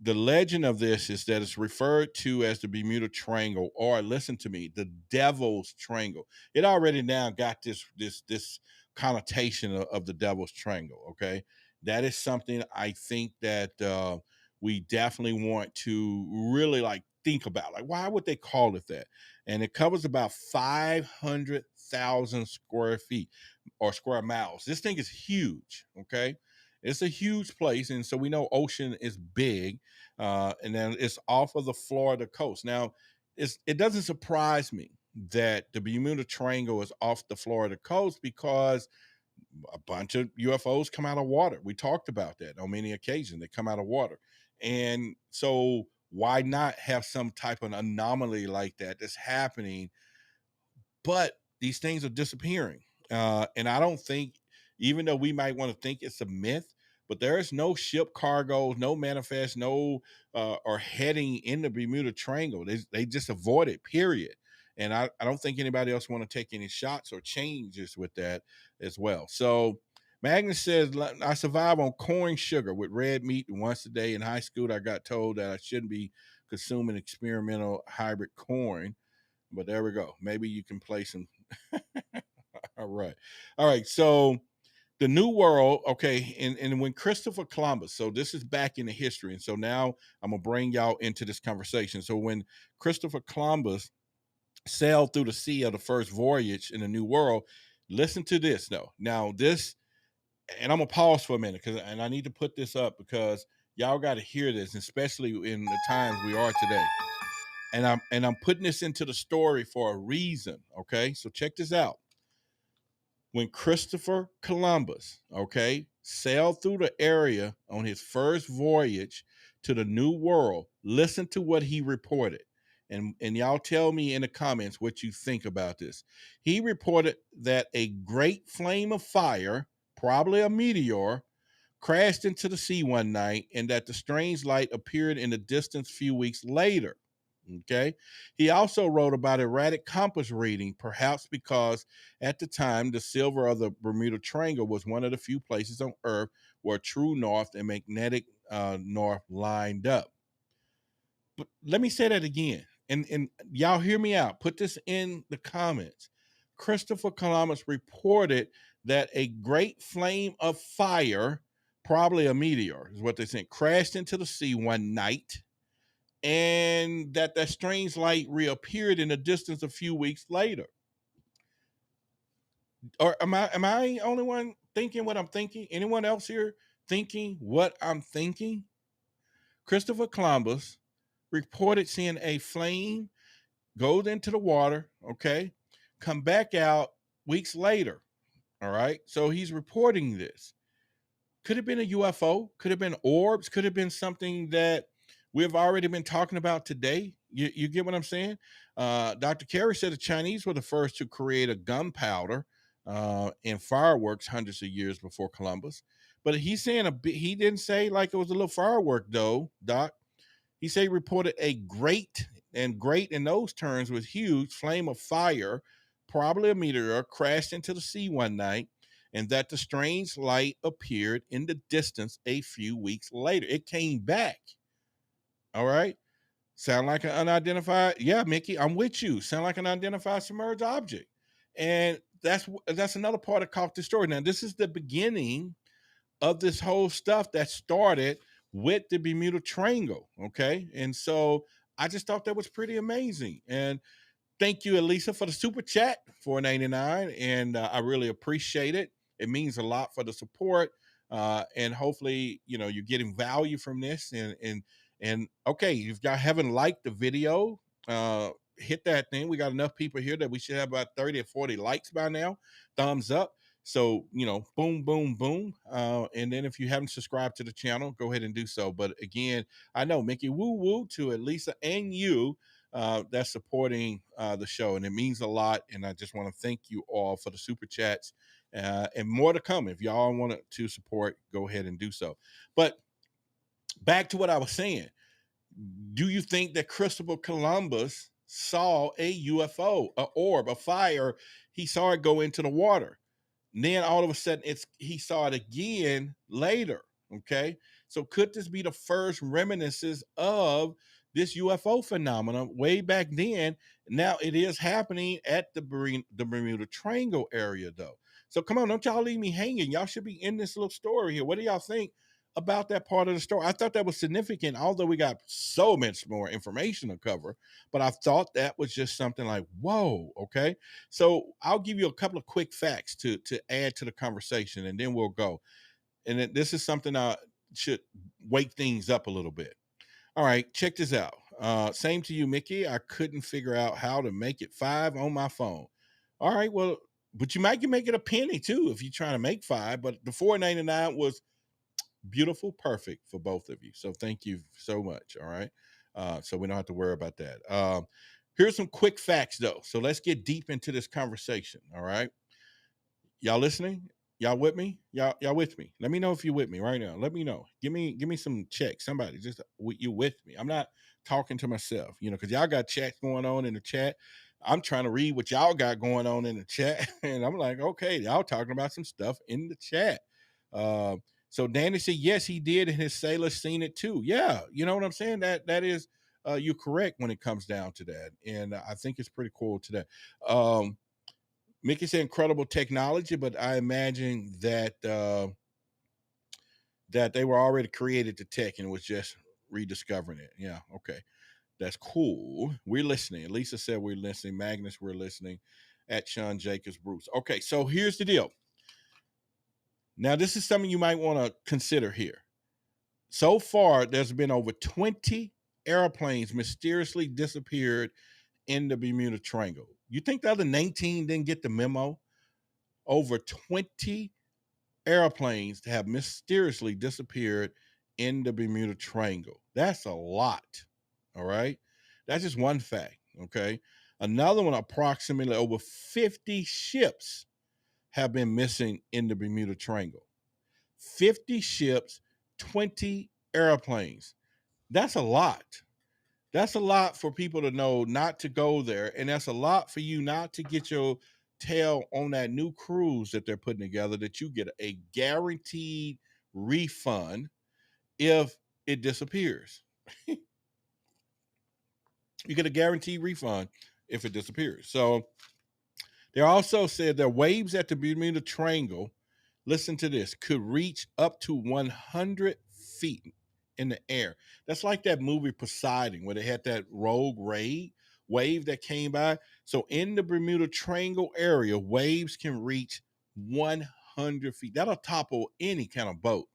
the legend of this is that it's referred to as the Bermuda Triangle, or listen to me, the Devil's Triangle. It already now got this connotation of the Devil's Triangle. Okay, that is something I think that we definitely want to really think about. Like, why would they call it that? And it covers about 500,000 square feet or square miles. This thing is huge. Okay. It's a huge place, and so we know ocean is big, and then it's off of the Florida coast. Now, it doesn't surprise me that the Bermuda Triangle is off the Florida coast, because a bunch of UFOs come out of water. We talked about that on many occasions. They come out of water, and so why not have some type of anomaly like that that's happening? But these things are disappearing. And I don't think, even though we might want to think it's a myth, but there is no ship cargoes, no manifest, no or heading in the Bermuda Triangle. They just avoid it, period. And I don't think anybody else want to take any shots or changes with that as well. So Magnus says, I survive on corn sugar with red meat once a day. In high school, I got told that I shouldn't be consuming experimental hybrid corn. But there we go. Maybe you can play some. All right. All right. So the New World, okay, and when Christopher Columbus, so this is back in the history. And so now I'm going to bring y'all into this conversation. So when Christopher Columbus sailed through the sea of the first voyage in the New World, listen to this, though. Now, this, and I'm going to pause for a minute, and I need to put this up because y'all got to hear this, especially in the times we are today. And I'm putting this into the story for a reason, okay? So check this out. When Christopher Columbus, okay, sailed through the area on his first voyage to the New World, listen to what he reported. And y'all tell me in the comments what you think about this. He reported that a great flame of fire, probably a meteor, crashed into the sea one night, and that the strange light appeared in the distance few weeks later. Okay. He also wrote about erratic compass reading, perhaps because at the time the silver of the Bermuda Triangle was one of the few places on Earth where true north and magnetic north lined up. But let me say that again, and y'all hear me out. Put this in the comments. Christopher Columbus reported that a great flame of fire, probably a meteor, is what they said, crashed into the sea one night, and that strange light reappeared in the distance a few weeks later. Or am I only one thinking what I'm thinking? Anyone else here thinking what I'm thinking? Christopher Columbus reported seeing a flame go into the water, okay, come back out weeks later. All right. So he's reporting this. Could have been a UFO, could have been orbs, could have been something that we've already been talking about today. You get what I'm saying? Dr. Carey said the Chinese were the first to create a gunpowder and fireworks hundreds of years before Columbus. But he's saying he didn't say like it was a little firework though, Doc. He said he reported a great, and great in those terms was huge, flame of fire, probably a meteor, crashed into the sea one night, and that the strange light appeared in the distance a few weeks later. It came back. All right. Sound like an unidentified? Yeah, Mickey, I'm with you. Sound like an unidentified submerged object. And that's another part of caught the story. Now, this is the beginning of this whole stuff that started with the Bermuda Triangle. Okay. And so I just thought that was pretty amazing. And thank you, Elisa, for the super chat, $4.99, and I really appreciate it. It means a lot for the support, and hopefully, you're getting value from this. And okay, if y'all haven't liked the video, hit that thing. We got enough people here that we should have about 30 or 40 likes by now. Thumbs up. So, boom, boom, boom. And then if you haven't subscribed to the channel, go ahead and do so. But again, I know Mickey woo woo to Elisa and you that's supporting the show, and it means a lot. And I just want to thank you all for the super chats, and more to come. If y'all want to support, go ahead and do so. But back to what I was saying. Do you think that Christopher Columbus saw a UFO, a orb, a fire? He saw it go into the water. And then all of a sudden he saw it again later. Okay. So could this be the first reminiscences of this UFO phenomenon way back then? Now it is happening at the Bermuda Triangle area, though. So come on, don't y'all leave me hanging. Y'all should be in this little story here. What do y'all think about that part of the story? I thought that was significant, although we got so much more information to cover. But I thought that was just something like, whoa, okay. So I'll give you a couple of quick facts to add to the conversation, and then we'll go. And this is something I should wake things up a little bit. All right, check this out. Same to you, Mickey. I couldn't figure out how to make it 5 on my phone. All right, well, but you might can make it a penny too if you're trying to make 5. But the $4.99 was beautiful, perfect for both of you. So thank you so much. All right, so we don't have to worry about that. Here's some quick facts though. So let's get deep into this conversation. All right, y'all listening? Y'all with me? Y'all with me? Let me know if you're with me right now. Let me know. Give me some check. Somebody just you with me. I'm not talking to myself, because y'all got chats going on in the chat. I'm trying to read what y'all got going on in the chat, and I'm like, okay, y'all talking about some stuff in the chat. So Danny said, yes, he did, and his sailor seen it too. Yeah, you know what I'm saying? That is, you're correct when it comes down to that, and I think it's pretty cool today. Mickey said incredible technology, but I imagine that that they were already created the tech and was just rediscovering it. Yeah, okay. That's cool. We're listening. Lisa said we're listening. Magnus, we're listening. At Sean Jacobs Bruce. Okay, so here's the deal. Now, this is something you might want to consider here. So far, there's been over 20 airplanes mysteriously disappeared in the Bermuda Triangle. You think the other 19 didn't get the memo? Over 20 airplanes have mysteriously disappeared in the Bermuda Triangle. That's a lot. All right. That's just one fact. Okay. Another one, approximately over 50 ships have been missing in the Bermuda Triangle. 50 ships, 20 airplanes. That's a lot. That's a lot for people to know not to go there. And that's a lot for you not to get your tail on that new cruise that they're putting together, that you get a guaranteed refund if it disappears. You get a guaranteed refund if it disappears. So they also said that waves at the Bermuda Triangle, listen to this, could reach up to 100 feet in the air. That's like that movie Poseidon, where they had that rogue wave that came by. So in the Bermuda Triangle area, waves can reach 100 feet. That'll topple any kind of boat.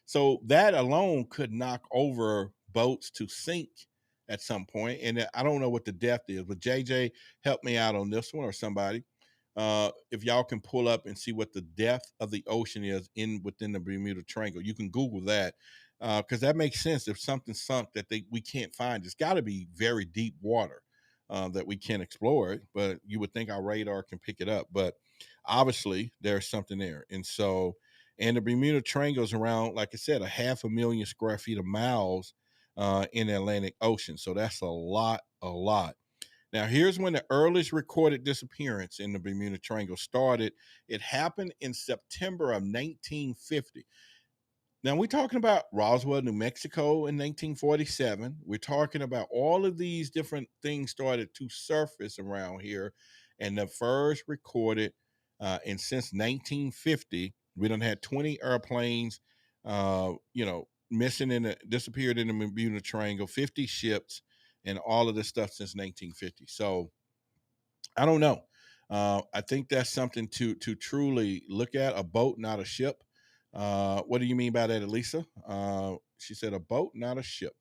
So that alone could knock over boats to sink at some point. And I don't know what the depth is, but JJ, help me out on this one, or somebody. If y'all can pull up and see what the depth of the ocean is within the Bermuda Triangle. You can Google that, because that makes sense. If something sunk that we can't find, it's got to be very deep water that we can't explore it. But you would think our radar can pick it up. But obviously, there's something there. And so, and the Bermuda Triangle is around, like I said, 500,000 square feet of miles in the Atlantic Ocean. So that's a lot. Now, here's when the earliest recorded disappearance in the Bermuda Triangle started. It happened in September of 1950. Now, we're talking about Roswell, New Mexico in 1947. We're talking about all of these different things started to surface around here. and the first recorded, and since 1950, we done had 20 airplanes, disappeared in the Bermuda Triangle, 50 ships, and all of this stuff since 1950. So I don't know. I think that's something to truly look at. A boat, not a ship. What do you mean by that, Elisa? She said a boat, not a ship.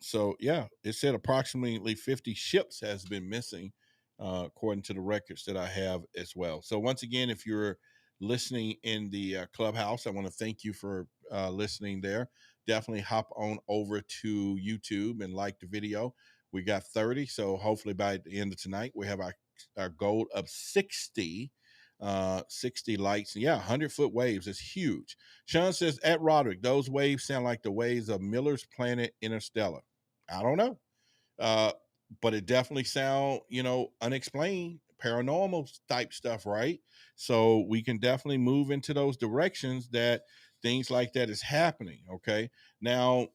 So yeah, it said approximately 50 ships has been missing, according to the records that I have as well. So once again, if you're listening in the Clubhouse, I want to thank you for listening there. Definitely hop on over to YouTube and like the video. We got 30, so hopefully by the end of tonight we have our goal of 60. 60 lights. Yeah, 100-foot waves is huge. Sean says, at Roderick, those waves sound like the waves of Miller's Planet Interstellar. I don't know. But it definitely sound, unexplained, paranormal type stuff, right? So we can definitely move into those directions that things like that is happening. Okay. Now,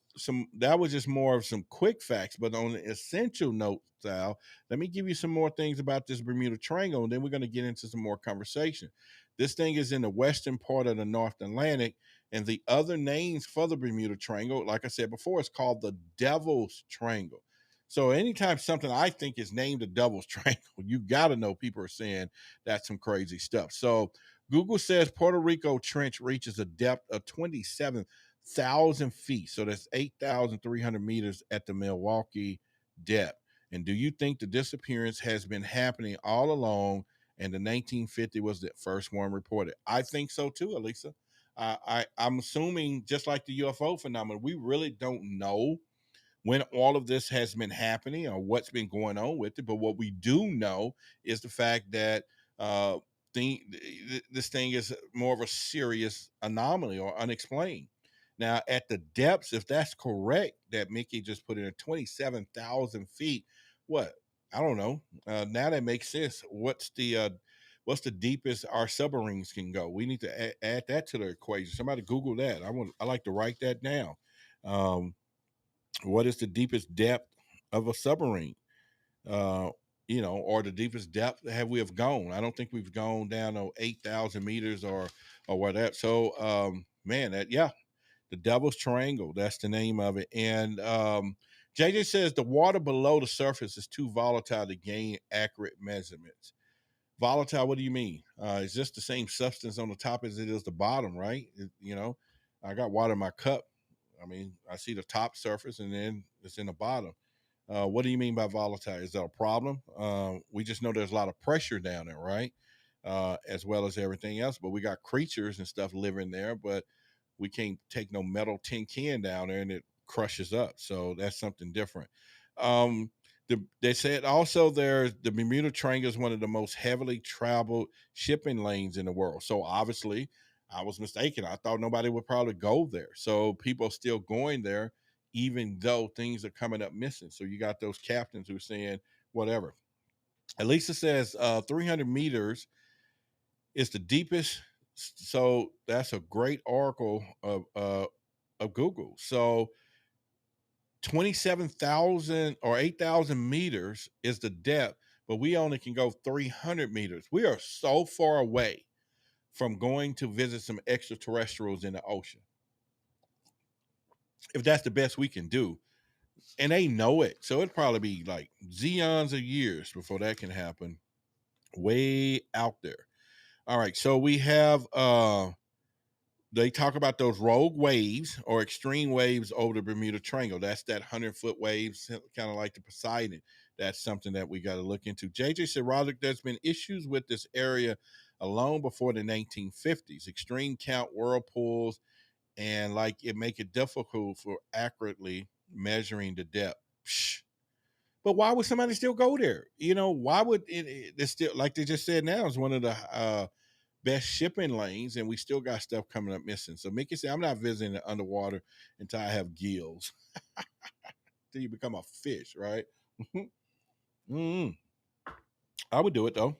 that was just more of some quick facts, but on the essential note, Sal, let me give you some more things about this Bermuda Triangle, and then we're going to get into some more conversation. This thing is in the western part of the North Atlantic, and the other names for the Bermuda Triangle, like I said before, it's called the Devil's Triangle. So anytime something I think is named the Devil's Triangle, you got to know people are saying that's some crazy stuff. So Google says Puerto Rico Trench reaches a depth of 27,000 feet. So that's 8,300 meters at the Milwaukee depth. And do you think the disappearance has been happening all along, and the 1950 was the first one reported? I think so too, Elisa. I'm assuming, just like the UFO phenomenon, we really don't know when all of this has been happening or what's been going on with it. But what we do know is the fact that uh, this thing is more of a serious anomaly or unexplained. Now, at the depths, if that's correct, that Mickey just put in at 27,000 feet, what? I don't know. Now that makes sense. What's the deepest our submarines can go? We need to add that to the equation. Somebody Google that. I like to write that down. What is the deepest depth of a submarine? Or the deepest depth have we have gone? I don't think we've gone down to 8,000 meters or whatever. So, man, the Devil's Triangle, that's the name of it. And JJ says the water below the surface is too volatile to gain accurate measurements. Volatile, what do you mean? Is this the same substance on the top as it is the bottom, right? I got water in my cup. I mean, I see the top surface and then it's in the bottom. What do you mean by volatile? Is that a problem? We just know there's a lot of pressure down there, right? As well as everything else. But we got creatures and stuff living there, but we can't take no metal tin can down there and it crushes up. So that's something different. They said also the Bermuda Triangle is one of the most heavily traveled shipping lanes in the world. So obviously, I was mistaken. I thought nobody would probably go there. So people are still going there, even though things are coming up missing. So you got those captains who are saying whatever. Elisa says 300 meters is the deepest. So that's a great oracle of Google. So 27,000 or 8,000 meters is the depth, but we only can go 300 meters. We are so far away from going to visit some extraterrestrials in the ocean. If that's the best we can do, and they know it. So it'd probably be like zeons of years before that can happen. Way out there. All right. So we have they talk about those rogue waves or extreme waves over the Bermuda Triangle. That's that 100-foot waves, kind of like the Poseidon. That's something that we got to look into. JJ said, Roderick, there's been issues with this area long before the 1950s. Extreme count whirlpools, and like it make it difficult for accurately measuring the depth. Psh. But why would somebody still go there? Why would it's still, like they just said, now is one of the best shipping lanes, and we still got stuff coming up missing. So Mickey said, I'm not visiting the underwater until I have gills. Till you become a fish, right? Mm-hmm. I would do it though.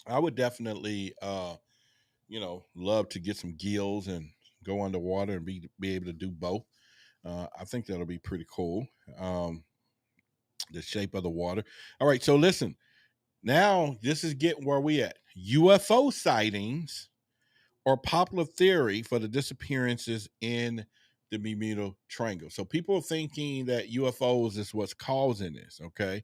I would definitely love to get some gills and go underwater and be able to do both. I think that'll be pretty cool. The shape of the water. All right, so listen, Now, this is getting where we at. UFO sightings or popular theory for the disappearances in the Bermuda Triangle. So people are thinking that UFOs is what's causing this, okay?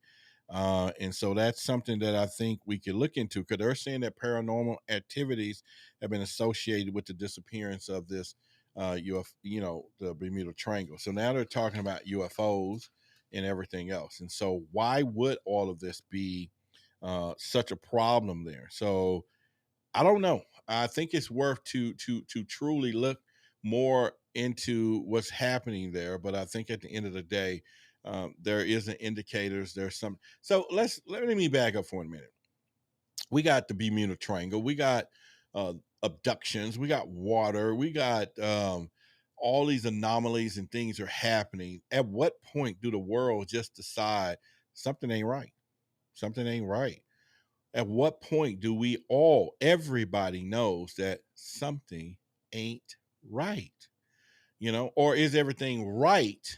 And so that's something that I think we could look into, because they're saying that paranormal activities have been associated with the disappearance of this the Bermuda Triangle. So now they're talking about UFOs and everything else. And so why would all of this be such a problem there? So I don't know. I think it's worth to truly look more into what's happening there. But I think at the end of the day, there is an indicators. There's some. So let me back up for a minute. We got the Bermuda Triangle. We got abductions. We got water. We got all these anomalies and things are happening. At what point do the world just decide something ain't right? Something ain't right. At what point do everybody knows that something ain't right? Or is everything right,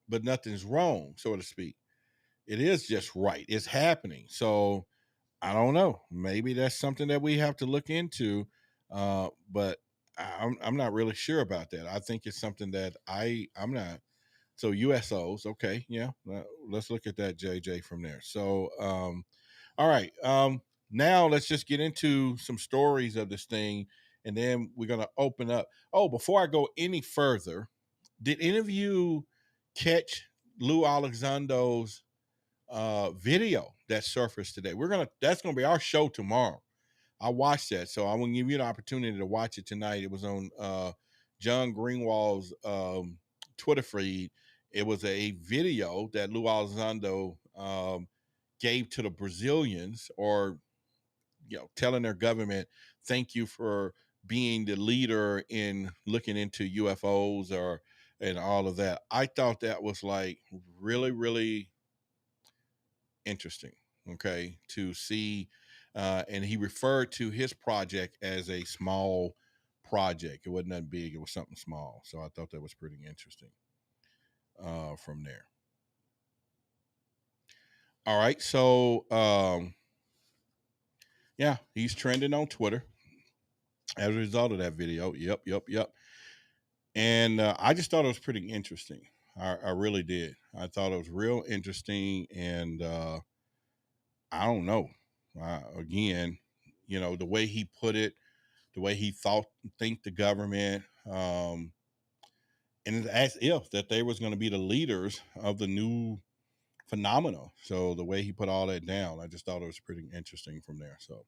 but nothing's wrong, so to speak? It is just right. It's happening. So I don't know. Maybe that's something that we have to look into. But I'm not really sure about that. I think it's something that I'm not. So USOs, okay, yeah. Let's look at that, JJ, from there. So all right. Now let's just get into some stories of this thing, and then we're gonna open up. Oh, before I go any further, did any of you catch Lou Alexander's video that surfaced today? That's gonna be our show tomorrow. I watched that, so I'm gonna give you an opportunity to watch it tonight. It was on John Greenwald's Twitter feed. It was a video that Lou Alexander gave to the Brazilians, or telling their government, thank you for being the leader in looking into UFOs and all of that. I thought that was like really, really interesting, okay, to see. And he referred to his project as a small project. It wasn't that big, it was something small. So I thought that was pretty interesting from there. All right, so yeah, he's trending on Twitter as a result of that video. Yep. And I just thought it was pretty interesting. I really did. I thought it was real interesting, and I don't know. Again, the way he put it, the way he think the government, and it's as if that they was going to be the leaders of the new phenomena. So the way he put all that down, I just thought it was pretty interesting from there. So,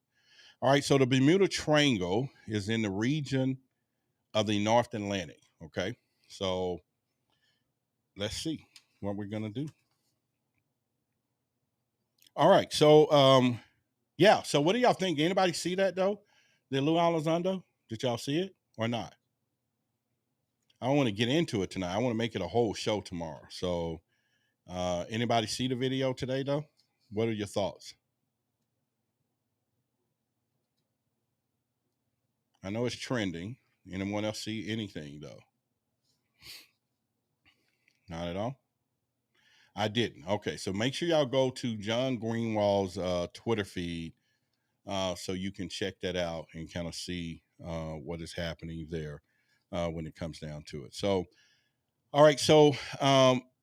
all right. So the Bermuda Triangle is in the region of the North Atlantic. Okay. So let's see what we're going to do. All right. So, yeah. So what do y'all think? Anybody see that though? The Lou Elizondo? Did y'all see it or not? I don't want to get into it tonight. I want to make it a whole show tomorrow. So, anybody see the video today though? What are your thoughts? I know it's trending. Anyone else see anything though? Not at all. I didn't. Okay, so make sure y'all go to John Greenwald's Twitter feed so you can check that out and kind of see what is happening there when it comes down to it. So, all right. So,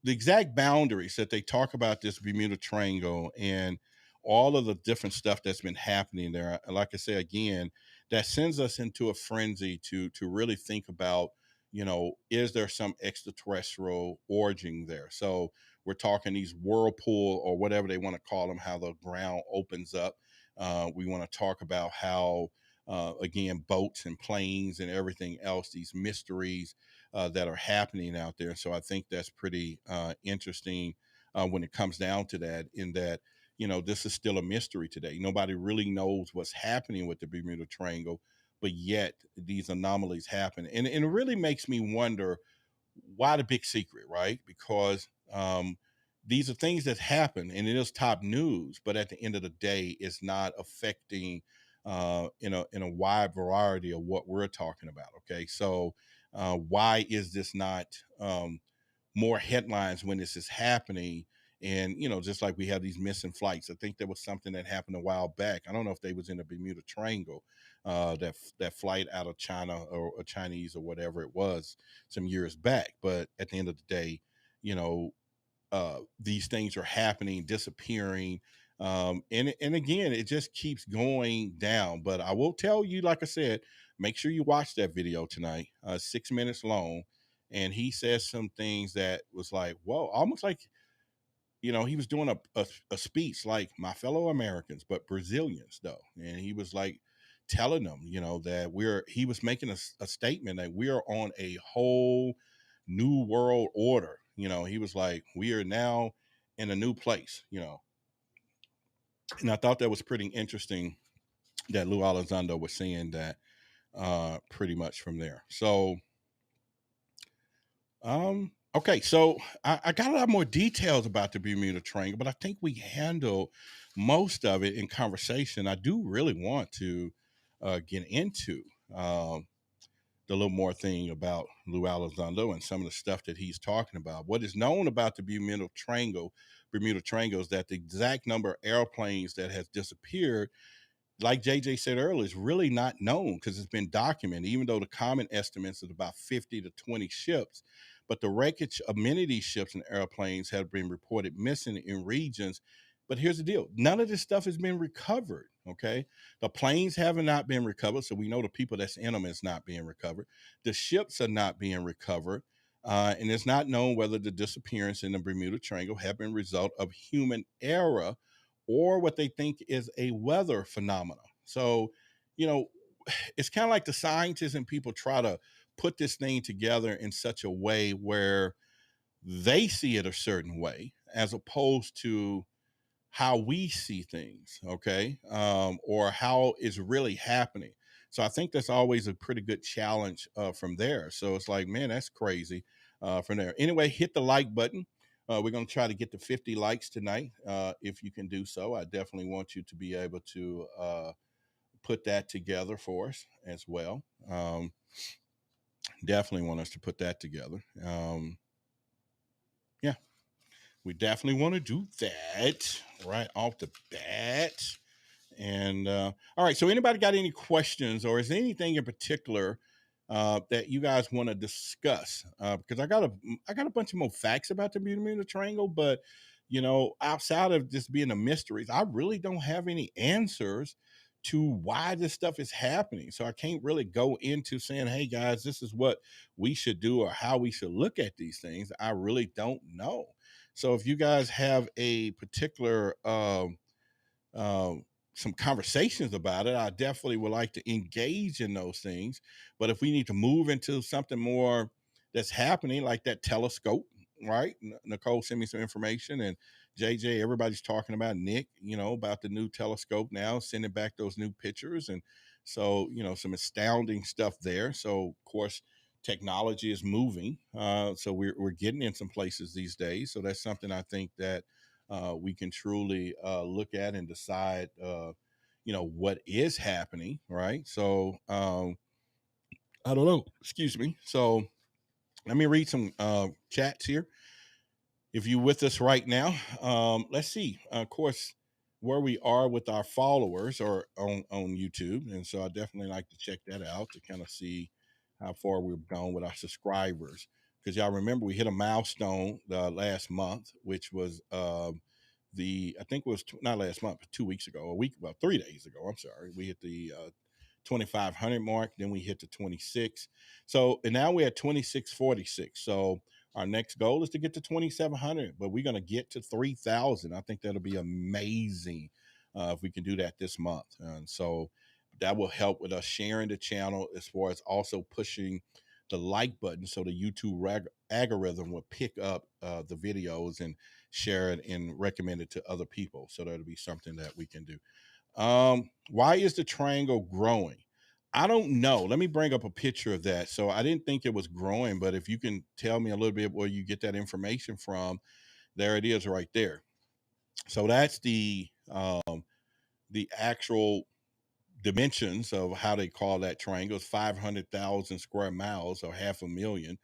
the exact boundaries that they talk about this Bermuda Triangle and all of the different stuff that's been happening there, like I say again, that sends us into a frenzy to really think about, is there some extraterrestrial origin there? So we're talking these whirlpool or whatever they want to call them, how the ground opens up. We want to talk about how, again, boats and planes and everything else, these mysteries that are happening out there. So I think that's pretty interesting when it comes down to that, in that, this is still a mystery today. Nobody really knows what's happening with the Bermuda Triangle, but yet these anomalies happen. And it really makes me wonder, why the big secret, right? Because these are things that happen and it is top news, but at the end of the day, it's not affecting in a wide variety of what we're talking about. Okay. So why is this not more headlines when this is happening And, just like we have these missing flights, I think there was something that happened a while back. I don't know if they was in the Bermuda Triangle, that flight out of China or Chinese or whatever it was some years back. But at the end of the day, these things are happening, disappearing. And again, it just keeps going down. But I will tell you, like I said, make sure you watch that video tonight, 6 minutes long. And he says some things that was like, whoa, almost like, he was doing a speech like my fellow Americans, but Brazilians though. And he was like telling them, that he was making a statement that we are on a whole new world order. He was like, we are now in a new place, and I thought that was pretty interesting that Lou Elizondo was saying that pretty much from there. So, okay, so I got a lot more details about the Bermuda Triangle, but I think we handled most of it in conversation. I do really want to get into the little more thing about Lou Elizondo and some of the stuff that he's talking about. What is known about the Bermuda Triangle is that the exact number of airplanes that has disappeared, like JJ said earlier, is really not known because it's been documented, even though the common estimates is about 50 to 20 ships. But the wreckage of many of these ships and airplanes have been reported missing in regions. But here's the deal. None of this stuff has been recovered, okay? The planes have not been recovered, so we know the people that's in them is not being recovered. The ships are not being recovered, and it's not known whether the disappearance in the Bermuda Triangle have been a result of human error or what they think is a weather phenomenon. So, it's kind of like the scientists and people try to put this thing together in such a way where they see it a certain way as opposed to how we see things, okay, or how it's really happening. So I think that's always a pretty good challenge from there. So it's like, man, that's crazy from there. Anyway, hit the like button. We're going to try to get to 50 likes tonight. If you can do so, I definitely want you to be able to put that together for us as well. Definitely want us to put that together. Yeah. We definitely want to do that right off the bat. And all right, so anybody got any questions, or is there anything in particular that you guys want to discuss? Because I got a bunch of more facts about the Bermuda Triangle, but outside of just being a mystery, I really don't have any answers to why this stuff is happening. So I can't really go into saying, hey guys, this is what we should do or how we should look at these things. I really don't know. So if you guys have a particular some conversations about it, I definitely would like to engage in those things. But if we need to move into something more that's happening, like that telescope, right? Nicole sent me some information, and JJ, everybody's talking about Nick, about the new telescope now, sending back those new pictures. And so, some astounding stuff there. So, of course, technology is moving. So we're getting in some places these days. So that's something I think that we can truly look at and decide, what is happening, right? So I don't know. Excuse me. So let me read some chats here. If you're with us right now, let's see. Of course, where we are with our followers or on YouTube, and so I definitely like to check that out to kind of see how far we've gone with our subscribers. Because y'all remember we hit a milestone last month, which was I think it was not last month, but 2 weeks ago, about 3 days ago. I'm sorry, we hit the 2,500 mark. Then we hit the 26. So, and now we're at 2646. So our next goal is to get to 2,700, but we're going to get to 3,000. I think that'll be amazing if we can do that this month. And so that will help with us sharing the channel, as far as also pushing the like button so the YouTube algorithm will pick up the videos and share it and recommend it to other people. So that'll be something that we can do. Why is the triangle growing? I don't know. Let me bring up a picture of that. So I didn't think it was growing, but if you can tell me a little bit where you get that information from, there it is right there. So that's the actual dimensions of how they call that triangle. It's 500,000 square miles, or 500,000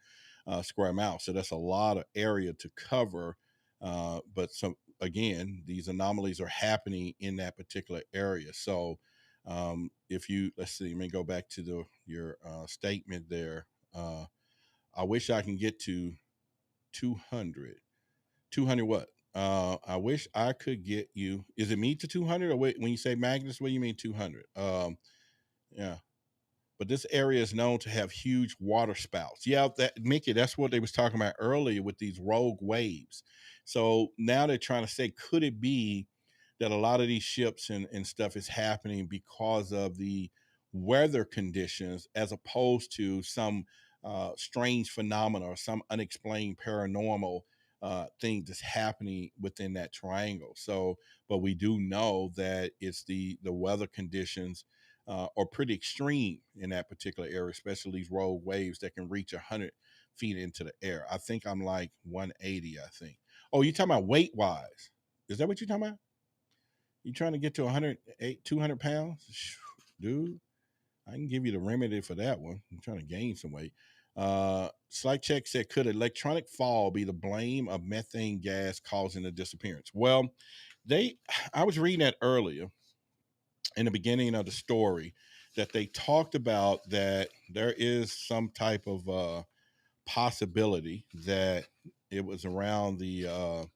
square miles. So that's a lot of area to cover But some again, these anomalies are happening in that particular area. So if you let's see, let me go back to your statement there. I wish I can get to 200. 200 what? I wish I could get you. Is it me to 200 or wait, when you say Magnus, what do you mean 200? Yeah. But this area is known to have huge water spouts. Yeah, that Mickey, that's what they was talking about earlier with these rogue waves. So now they're trying to say, could it be that a lot of these ships and stuff is happening because of the weather conditions as opposed to some strange phenomena or some unexplained paranormal thing that's happening within that triangle. So, but we do know that it's the weather conditions are pretty extreme in that particular area, especially these rogue waves that can reach 100 feet into the air. I think I'm like 180, I think. Oh, you talking about weight wise? Is that what you're talking about? You trying to get to 200 pounds? Dude, I can give you the remedy for that one. I'm trying to gain some weight. Slight check said, could electronic fall be the blame of methane gas causing the disappearance? Well, I was reading that earlier in the beginning of the story that they talked about that there is some type of possibility that it was around the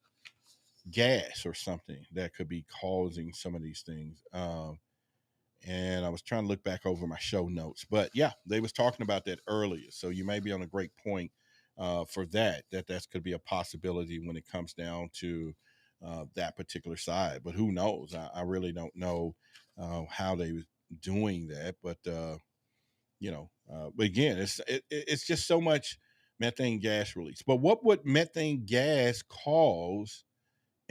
gas or something that could be causing some of these things. And I was trying to look back over my show notes, but yeah, they was talking about that earlier. So you may be on a great point for that could be a possibility when it comes down to that particular side. But who knows? I really don't know how they was doing that. But but again, it's just so much methane gas release. But what would methane gas cause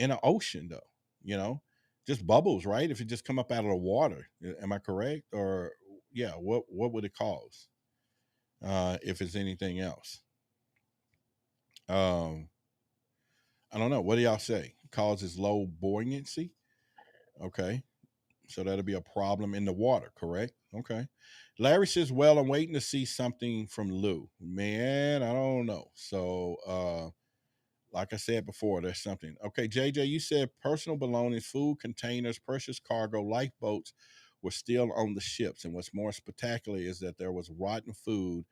in an ocean, though? You know, just bubbles, right? If it just come up out of the water, am I correct? Or yeah, what would it cause if it's anything else? Um, I don't know. What do y'all say? Causes low buoyancy. Okay, so that'll be a problem in the water, correct? Okay. Larry says, well, I'm waiting to see something from Lou. Man, I don't know. So like I said before, there's something. Okay, JJ, you said personal belongings, food containers, precious cargo, lifeboats were still on the ships. And what's more spectacular is that there was rotten food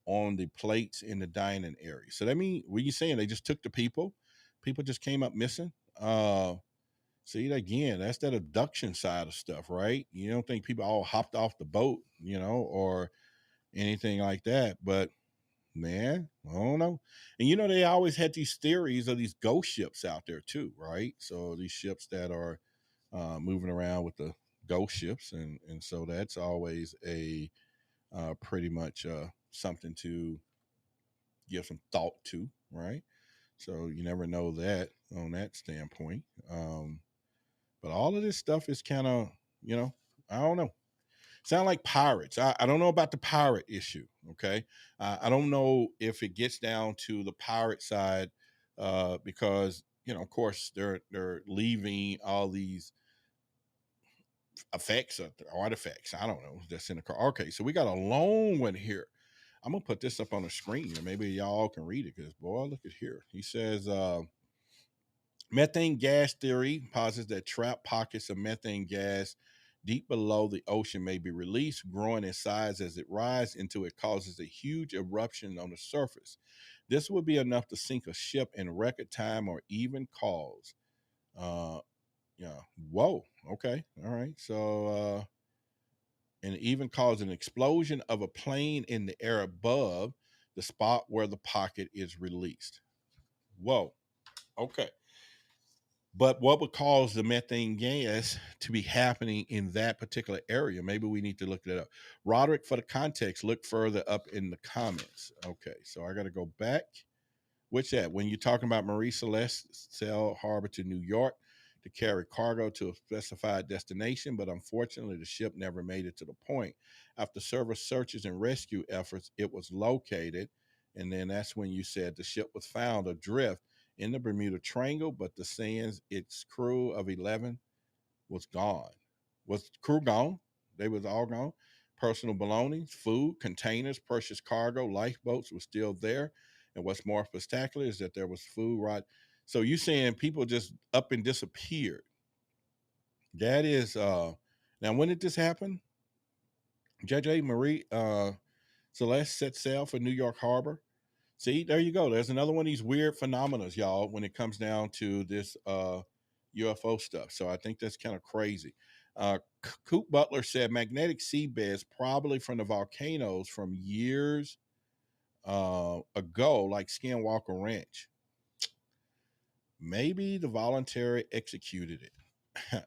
on the plates in the dining area. So that means, what you saying? They just took the people? People just came up missing? See, again, that's that abduction side of stuff, right? You don't think people all hopped off the boat, or anything like that. But man, I don't know. And they always had these theories of these ghost ships out there too, right? So these ships that are moving around with the ghost ships, and so that's always a pretty much something to give some thought to, right? So you never know that on that standpoint. But all of this stuff is kind of, I don't know. Sound like pirates. I don't know about the pirate issue. Okay, I don't know if it gets down to the pirate side because of course, they're leaving all these effects or artifacts. I don't know. That's in the car. Okay, so we got a long one here. I'm gonna put this up on the screen and maybe y'all can read it because boy, look at here. He says. Methane gas theory posits that trapped pockets of methane gas deep below the ocean may be released, growing in size as it rises until it causes a huge eruption on the surface. This would be enough to sink a ship in record time or even cause. Uh, yeah. Whoa. Okay. All right. So, and even cause an explosion of a plane in the air above the spot where the pocket is released. Whoa. Okay. But what would cause the methane gas to be happening in that particular area? Maybe we need to look that up. Roderick, for the context, look further up in the comments. Okay, so I got to go back. Which that? When you're talking about Marie Celeste sailed harbor to New York to carry cargo to a specified destination, but unfortunately the ship never made it to the point. After several searches and rescue efforts, it was located, and then that's when you said the ship was found adrift in the Bermuda Triangle, but the sands its crew of 11 was gone. Was the crew gone? They was all gone. Personal belongings, food, containers, precious cargo, lifeboats were still there. And what's more spectacular is that there was food rot So you saying people just up and disappeared. That is now when did this happen? JJ Marie Celeste set sail for New York Harbor. See, there you go. There's another one of these weird phenomena, y'all, when it comes down to this UFO stuff. So I think that's kind of crazy. Coop Butler said magnetic seabeds probably from the volcanoes from years ago, like Skinwalker Ranch. Maybe the voluntary executed it,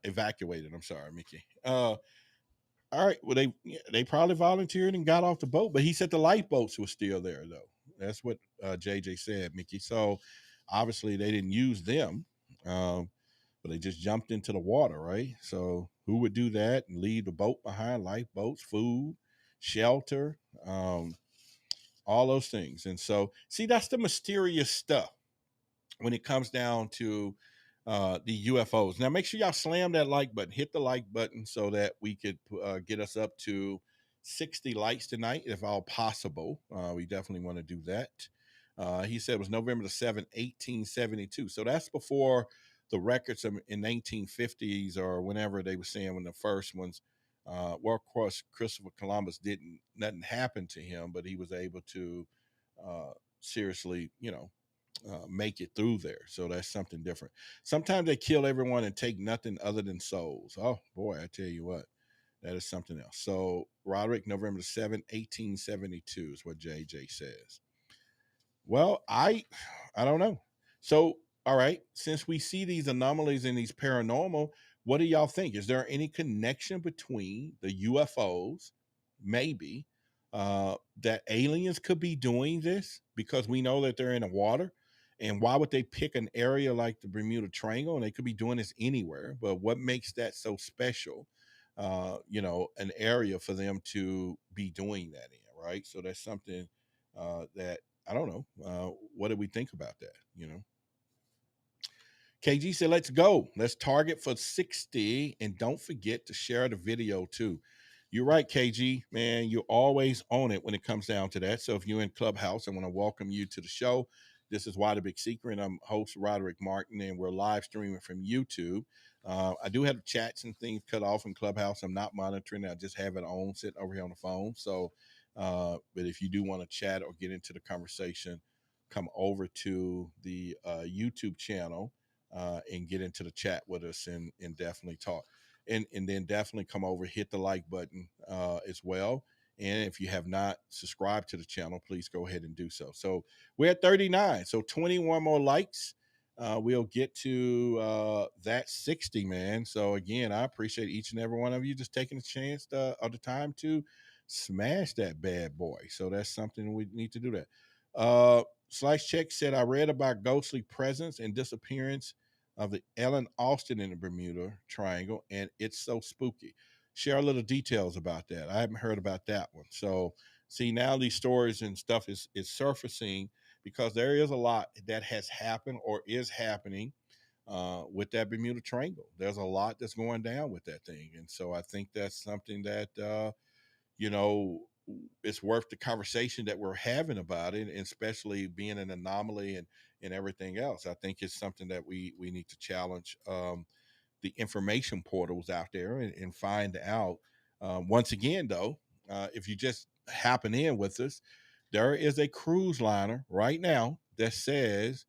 evacuated. I'm sorry, Mickey. All right. Well, they probably volunteered and got off the boat, but he said the lifeboats were still there, though. That's what JJ said, Mickey. So obviously they didn't use them, but they just jumped into the water, right? So who would do that and leave the boat behind? Lifeboats, food, shelter, all those things. And so, see, that's the mysterious stuff when it comes down to the UFOs. Now, make sure y'all slam that like button, hit the like button so that we could get us up to 60 likes tonight, if all possible. We definitely want to do that. He said it was November the 7th, 1872. So that's before the records in 1950s or whenever they were saying when the first ones. Well, of course, Christopher Columbus nothing happened to him, but he was able to seriously, make it through there. So that's something different. Sometimes they kill everyone and take nothing other than souls. Oh boy, I tell you what, that is something else. So Roderick, November 7th, 1872 is what JJ says. Well, I don't know. So, all right, since we see these anomalies in these paranormal, what do y'all think? Is there any connection between the UFOs, maybe, that aliens could be doing this because we know that they're in the water? And why would they pick an area like the Bermuda Triangle? And they could be doing this anywhere. But what makes that so special? An area for them to be doing that in, right? So that's something that I don't know. What do we think about that? KG said, let's go. Let's target for 60. And don't forget to share the video too. You're right, KG, man. You're always on it when it comes down to that. So if you're in Clubhouse, I want to welcome you to the show. This is Why the Big Secret. I'm host Roderick Martin, and we're live streaming from YouTube. I do have chats and things cut off in Clubhouse. I'm not monitoring. I just have it on, sitting over here on the phone. So, but if you do want to chat or get into the conversation, come over to the YouTube channel and get into the chat with us and definitely talk. And then definitely come over, hit the like button as well. And if you have not subscribed to the channel, please go ahead and do so. So we're at 39. So 21 more likes. We'll get to that 60, man. So again, I appreciate each and every one of you just taking a chance of the time to smash that bad boy. So that's something we need to do that. Slice Check said, I read about ghostly presence and disappearance of the Ellen Austin in the Bermuda Triangle, and it's so spooky. Share a little details about that. I haven't heard about that one. So see, now these stories and stuff is surfacing because there is a lot that has happened or is happening with that Bermuda Triangle. There's a lot that's going down with that thing. And so I think that's something that, it's worth the conversation that we're having about it, and especially being an anomaly and everything else. I think it's something that we need to challenge the information portals out there and find out. Once again, though, if you just happen in with us, there is a cruise liner right now that says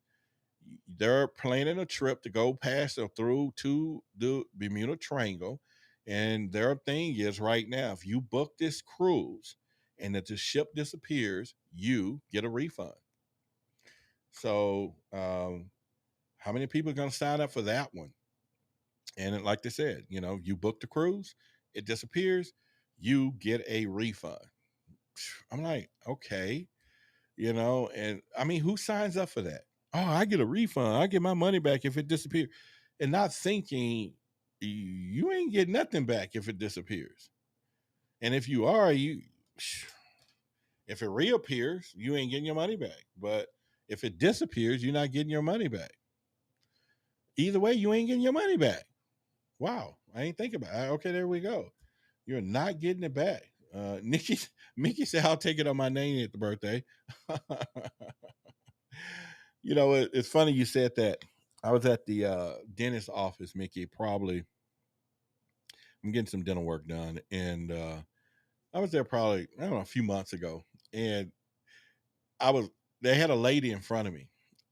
they're planning a trip to go past or through to the Bermuda Triangle. And their thing is right now, if you book this cruise and if the ship disappears, you get a refund. So, how many people are going to sign up for that one? And like they said, you book the cruise, it disappears, you get a refund. I'm like, okay, and I mean, who signs up for that? Oh, I get a refund. I get my money back if it disappears. And not thinking you ain't get nothing back if it disappears. And if you are, if it reappears, you ain't getting your money back. But if it disappears, you're not getting your money back. Either way, you ain't getting your money back. Wow, I ain't think about it. Okay, there we go. You're not getting it back. Mickey said, I'll take it on my name at the birthday. It's funny you said that. I was at the dentist office, Mickey. Probably, I'm getting some dental work done, and I was there probably, I don't know, a few months ago, and I was they had a lady in front of me,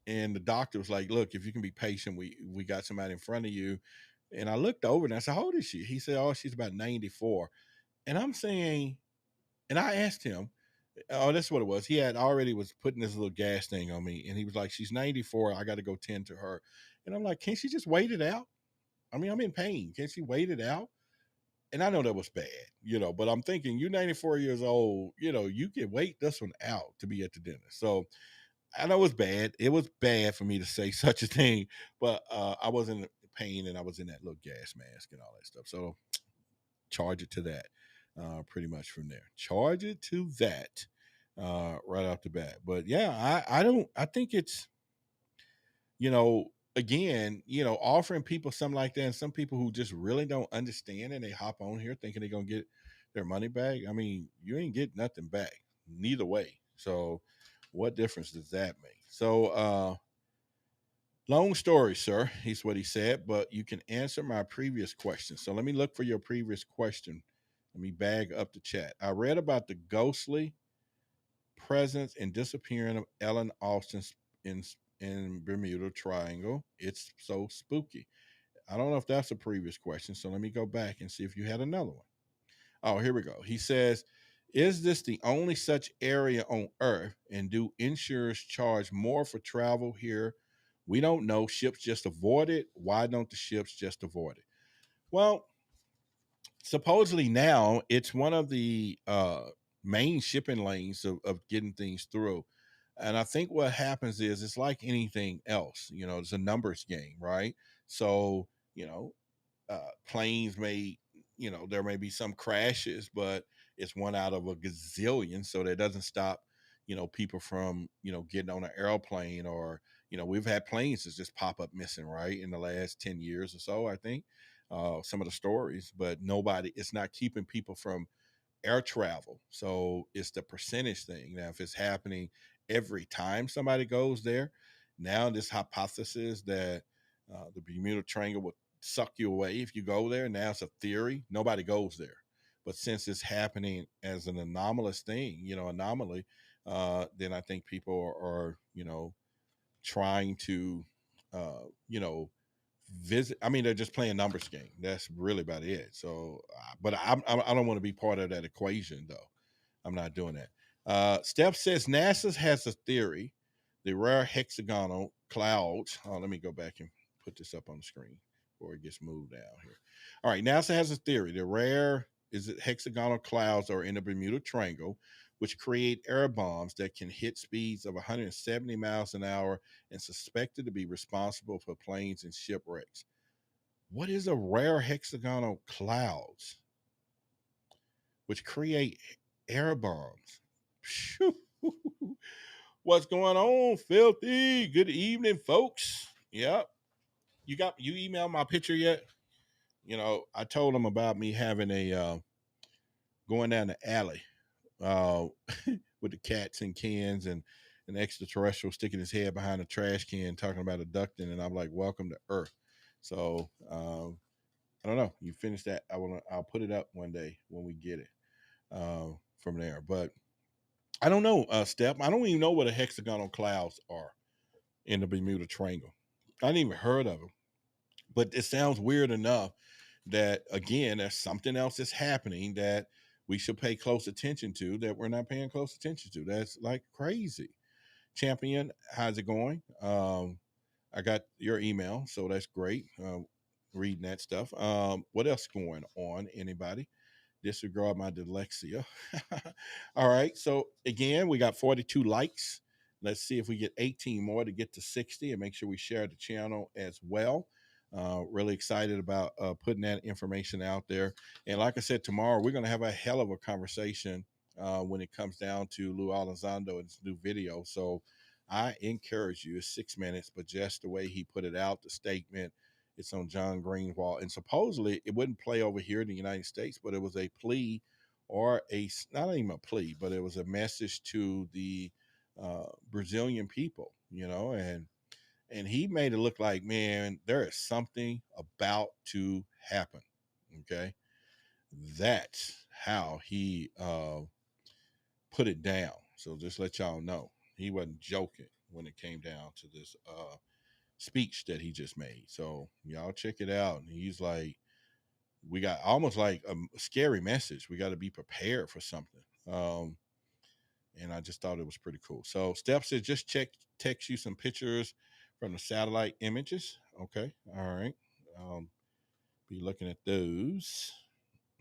and the doctor was like, "Look, if you can be patient, we got somebody in front of you." And I looked over and I said, "How old is she?" He said, "Oh, she's about 94." And I'm saying, and I asked him, oh, that's what it was. He had already was putting this little gas thing on me, and he was like, "She's 94. I got to go tend to her." And I'm like, "Can't she just wait it out? I mean, I'm in pain. Can't she wait it out?" And I know that was bad, but I'm thinking, you're 94 years old, you can wait this one out to be at the dinner. So I know it's bad. It was bad for me to say such a thing, but I was in pain and I was in that little gas mask and all that stuff. So charge it to that, pretty much from there. Charge it to that, right off the bat. But yeah, I think it's, again, offering people something like that, and some people who just really don't understand and they hop on here thinking they're gonna get their money back. I mean, you ain't get nothing back neither way. So what difference does that make? So long story, sir, is what he said, but you can answer my previous question. So let me look for your previous question. Let me bag up the chat. I read about the ghostly presence and disappearing of Ellen Austin in in Bermuda Triangle. It's so spooky. I don't know if that's a previous question, so let me go back and see if you had another one. Oh, here we go. He says, "Is this the only such area on Earth, and do insurers charge more for travel here? We don't know. Ships just avoid it. Why don't the ships just avoid it?" Well, supposedly now it's one of the main shipping lanes of getting things through. And I think what happens is it's like anything else, it's a numbers game, right? So, planes may, there may be some crashes, but it's one out of a gazillion. So that doesn't stop, people from, getting on an airplane, or, we've had planes that just pop up missing, right? In the last 10 years or so, I think, some of the stories, but it's not keeping people from air travel. So it's the percentage thing. Now, if it's happening every time somebody goes there, now this hypothesis that the Bermuda Triangle would suck you away if you go there, now it's a theory. Nobody goes there. But since it's happening as an anomalous thing, anomaly, then I think people are trying to, visit. I mean, they're just playing numbers game. That's really about it. So, but I don't want to be part of that equation, though. I'm not doing that. Steph says NASA has a theory: the rare hexagonal clouds. Oh, let me go back and put this up on the screen before it gets moved down here. All right, NASA has a theory: the rare hexagonal clouds are in the Bermuda Triangle, which create air bombs that can hit speeds of 170 miles an hour and suspected to be responsible for planes and shipwrecks. What is a rare hexagonal clouds which create air bombs? Phew. What's going on, Filthy? Good evening, folks. Yep. You emailed my picture yet? I told them about me having a going down the alley uh, with the cats and cans, and an extraterrestrial sticking his head behind a trash can talking about abducting, and I'm like, "Welcome to Earth." So I don't know. You finish that? I'll put it up one day when we get it from there. But I don't know, Steph. I don't even know what a hexagonal clouds are in the Bermuda Triangle. I didn't even heard of them. But it sounds weird enough that, again, there's something else that's happening that we should pay close attention to that we're not paying close attention to. That's like crazy. Champion, how's it going? I got your email, so that's great. Reading that stuff. What else going on? Anybody? Disregard my dyslexia. All right. So again, we got 42 likes. Let's see if we get 18 more to get to 60, and make sure we share the channel as well. Really excited about putting that information out there. And like I said, tomorrow we're going to have a hell of a conversation when it comes down to Lou Elizondo and his new video. So I encourage you. It's 6 minutes, but just the way he put it out, the statement, it's on John Greenwald, and supposedly it wouldn't play over here in the United States, but it was a plea, or not even a plea, but it was a message to the Brazilian people, and and he made it look like, man, there is something about to happen. Okay, that's how he put it down. So just let y'all know, he wasn't joking when it came down to this speech that he just made. So y'all check it out. And he's like, we got almost like a scary message. We got to be prepared for something. And I just thought it was pretty cool. So Steph said, just text you some pictures from the satellite images. Okay. All right. Be looking at those.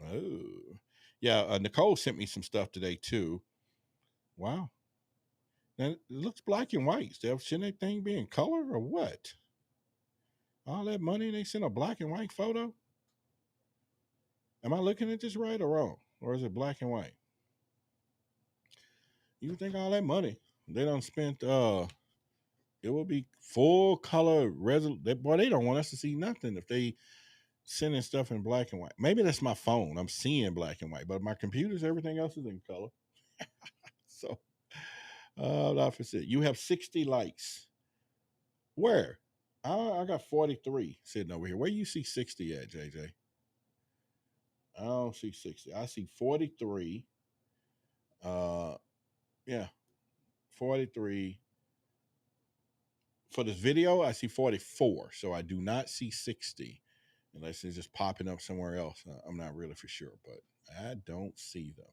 Oh, yeah. Nicole sent me some stuff today too. Wow. Now, it looks black and white, Steph. Shouldn't that thing be in color or what? All that money, they sent a black and white photo? Am I looking at this right or wrong? Or is it black and white? You think all that money they done spent, it will be full color resolution. Boy, they don't want us to see nothing if they sending stuff in black and white. Maybe that's my phone. I'm seeing black and white, but my computers, everything else is in color. So, opposite. You have 60 likes. Where? I got 43 sitting over here. Where you see 60 at, JJ? I don't see 60. I see 43. Yeah, 43. For this video, I see 44. So I do not see 60 unless it's just popping up somewhere else. I'm not really for sure, but I don't see them.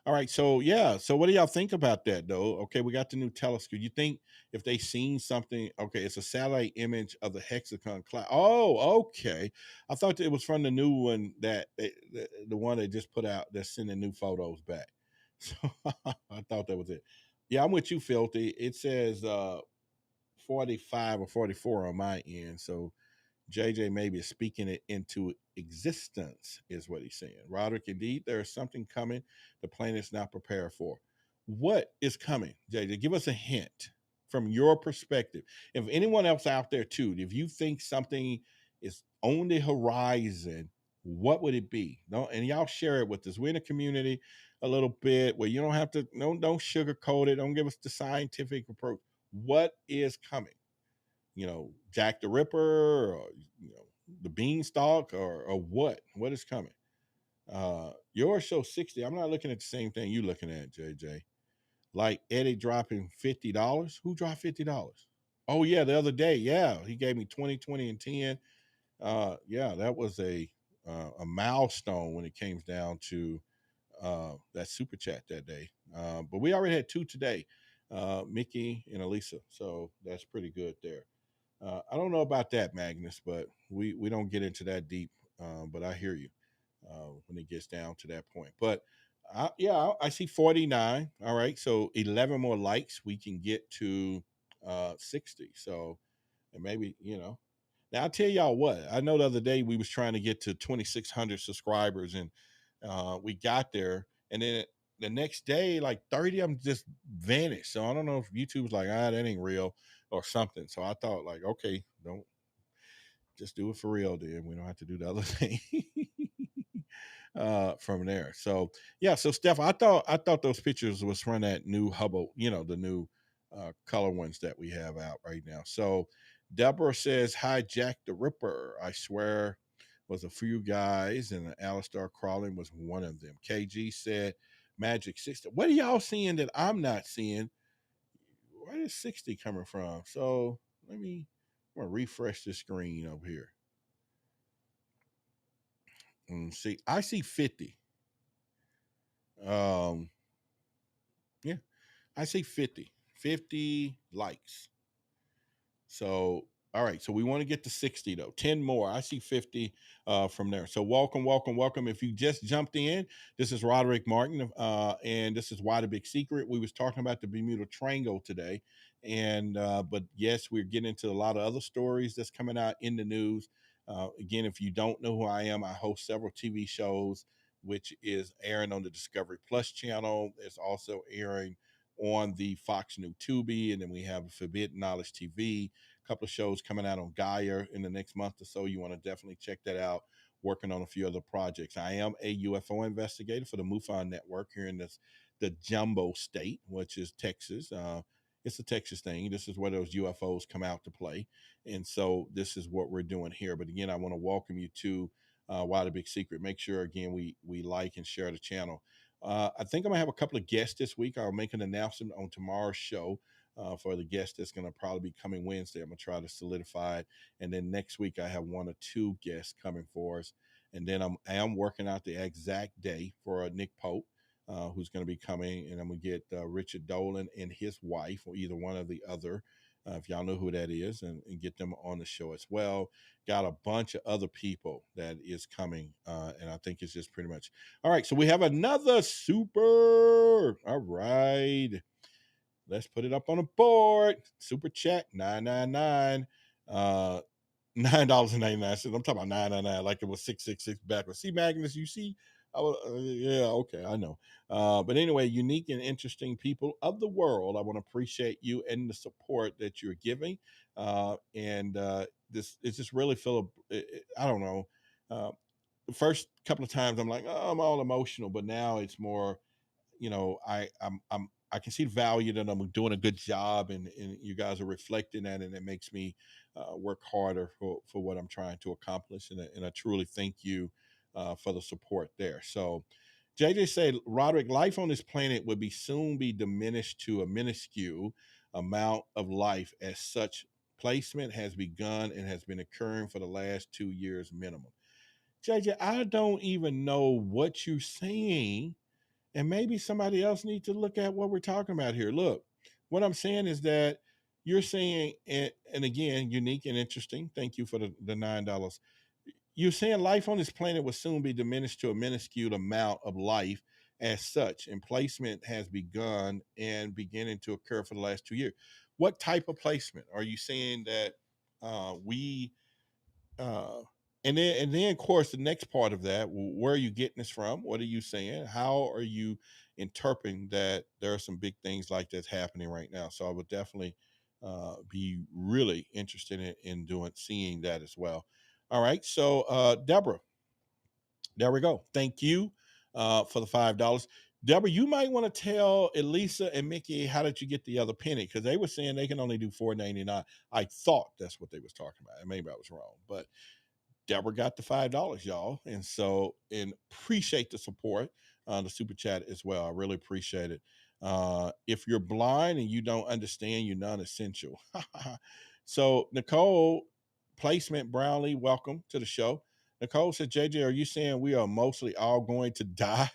All right, so yeah, so what do y'all think about that though? Okay, we got the new telescope. You think if they seen something? Okay, it's a satellite image of the hexagon cloud. Oh, okay. I thought it was from the new one that the one they just put out that's sending new photos back. So I thought that was it. Yeah, I'm with you, Filthy. It says 45 or 44 on my end. So JJ maybe is speaking it into existence, is what he's saying. Roderick, indeed, there is something coming the planet's not prepared for. What is coming, JJ? Give us a hint from your perspective. If anyone else out there too, if you think something is on the horizon, what would it be? No, and y'all share it with us. We're in a community a little bit where you don't have to, don't sugarcoat it. Don't give us the scientific approach. What is coming? Jack the Ripper, or the Beanstalk, or what? What is coming? Yours shows 60. I'm not looking at the same thing you looking at, JJ. Like Eddie dropping $50. Who dropped $50? Oh yeah, the other day. Yeah, he gave me 20, 20, and 10. Yeah, that was a milestone when it came down to that super chat that day. But we already had 2 today, Mickey and Elisa. So that's pretty good there. I don't know about that, Magnus, but we don't get into that deep. But I hear you when it gets down to that point. But I see 49. All right, so 11 more likes, we can get to 60. So, and maybe Now I'll tell y'all what. I know the other day we was trying to get to 2,600 subscribers, and we got there, and then the next day, like 30 of them just vanished. So I don't know if YouTube's like, that ain't real or something. So I thought, like, okay, don't just do it for real, then we don't have to do the other thing from there. So yeah, so Steph, I thought those pictures was from that new Hubble, the new color ones that we have out right now. So Deborah says, hi, Jack the Ripper. I swear was a few guys, and Alistair Crawling was one of them. KG said Magic 60. What are y'all seeing that I'm not seeing? Where is 60 coming from? So I'm gonna refresh the screen over here. And see, I see 50. Yeah, I see 50 likes. So, all right. So we want to get to 60 though. 10 more. I see 50 from there. So welcome, welcome, welcome. If you just jumped in, this is Roderick Martin, and this is Why the Big Secret. We was talking about the Bermuda Triangle today, and but yes, we're getting into a lot of other stories that's coming out in the news. Again, if you don't know who I am, I host several TV shows, which is airing on the Discovery Plus channel. It's also airing on the Fox News Tubi, and then we have Forbidden Knowledge TV. A couple of shows coming out on GAIA in the next month or so. You want to definitely check that out. Working on a few other projects. I am a UFO investigator for the MUFON network here in the Jumbo State, which is Texas. it's a Texas thing. This is where those UFOs come out to play. And so this is what we're doing here. But again, I want to welcome you to Why the Big Secret. Make sure, again, we like and share the channel. I think I'm going to have a couple of guests this week. I'll make an announcement on tomorrow's show for the guest that's going to probably be coming Wednesday. I'm going to try to solidify it. And then next week, I have 1 or 2 guests coming for us. And then I am working out the exact day for Nick Pope, who's going to be coming. And I'm going to get Richard Dolan and his wife, or either one or the other, if y'all know who that is, and get them on the show as well. Got a bunch of other people that is coming, and I think it's just pretty much. All right, so we have another super. All right. Let's put it up on the board. Super chat, 999. $9.99. I'm talking about 999 like it was 666 backwards. See, Magnus, you see? Yeah, okay, I know. But anyway, unique and interesting people of the world, I want to appreciate you and the support that you're giving. And this it's just really full of, I don't know. The first couple of times I'm like, oh, I'm all emotional, but now it's more, I can see the value that I'm doing a good job, and you guys are reflecting that, and it makes me work harder for what I'm trying to accomplish. And I truly thank you for the support there. So JJ said, Roderick, life on this planet would soon be diminished to a minuscule amount of life as such placement has begun and has been occurring for the last 2 years minimum. JJ, I don't even know what you're saying, and maybe somebody else needs to look at what we're talking about here. Look, what I'm saying is that you're saying, and again, unique and interesting. Thank you for the $9. You're saying life on this planet will soon be diminished to a minuscule amount of life as such, and placement has begun and beginning to occur for the last 2 years. What type of placement are you saying that we uh and then of course the next part of that, where are you getting this from? What are you saying? How are you interpreting that there are some big things like that's happening right now? So I would definitely be really interested in seeing that as well. All right, so Deborah, there we go. Thank you for the $5. Deborah, you might want to tell Elisa and Mickey, how did you get the other penny? Because they were saying they can only do $4.99. I thought that's what they was talking about, and maybe I was wrong, but Deborah got the $5, y'all. And so, and appreciate the support, the super chat as well. I really appreciate it. If you're blind and you don't understand, you're non-essential. So Nicole, placement Brownlee, welcome to the show. Nicole said, JJ, are you saying we are mostly all going to die?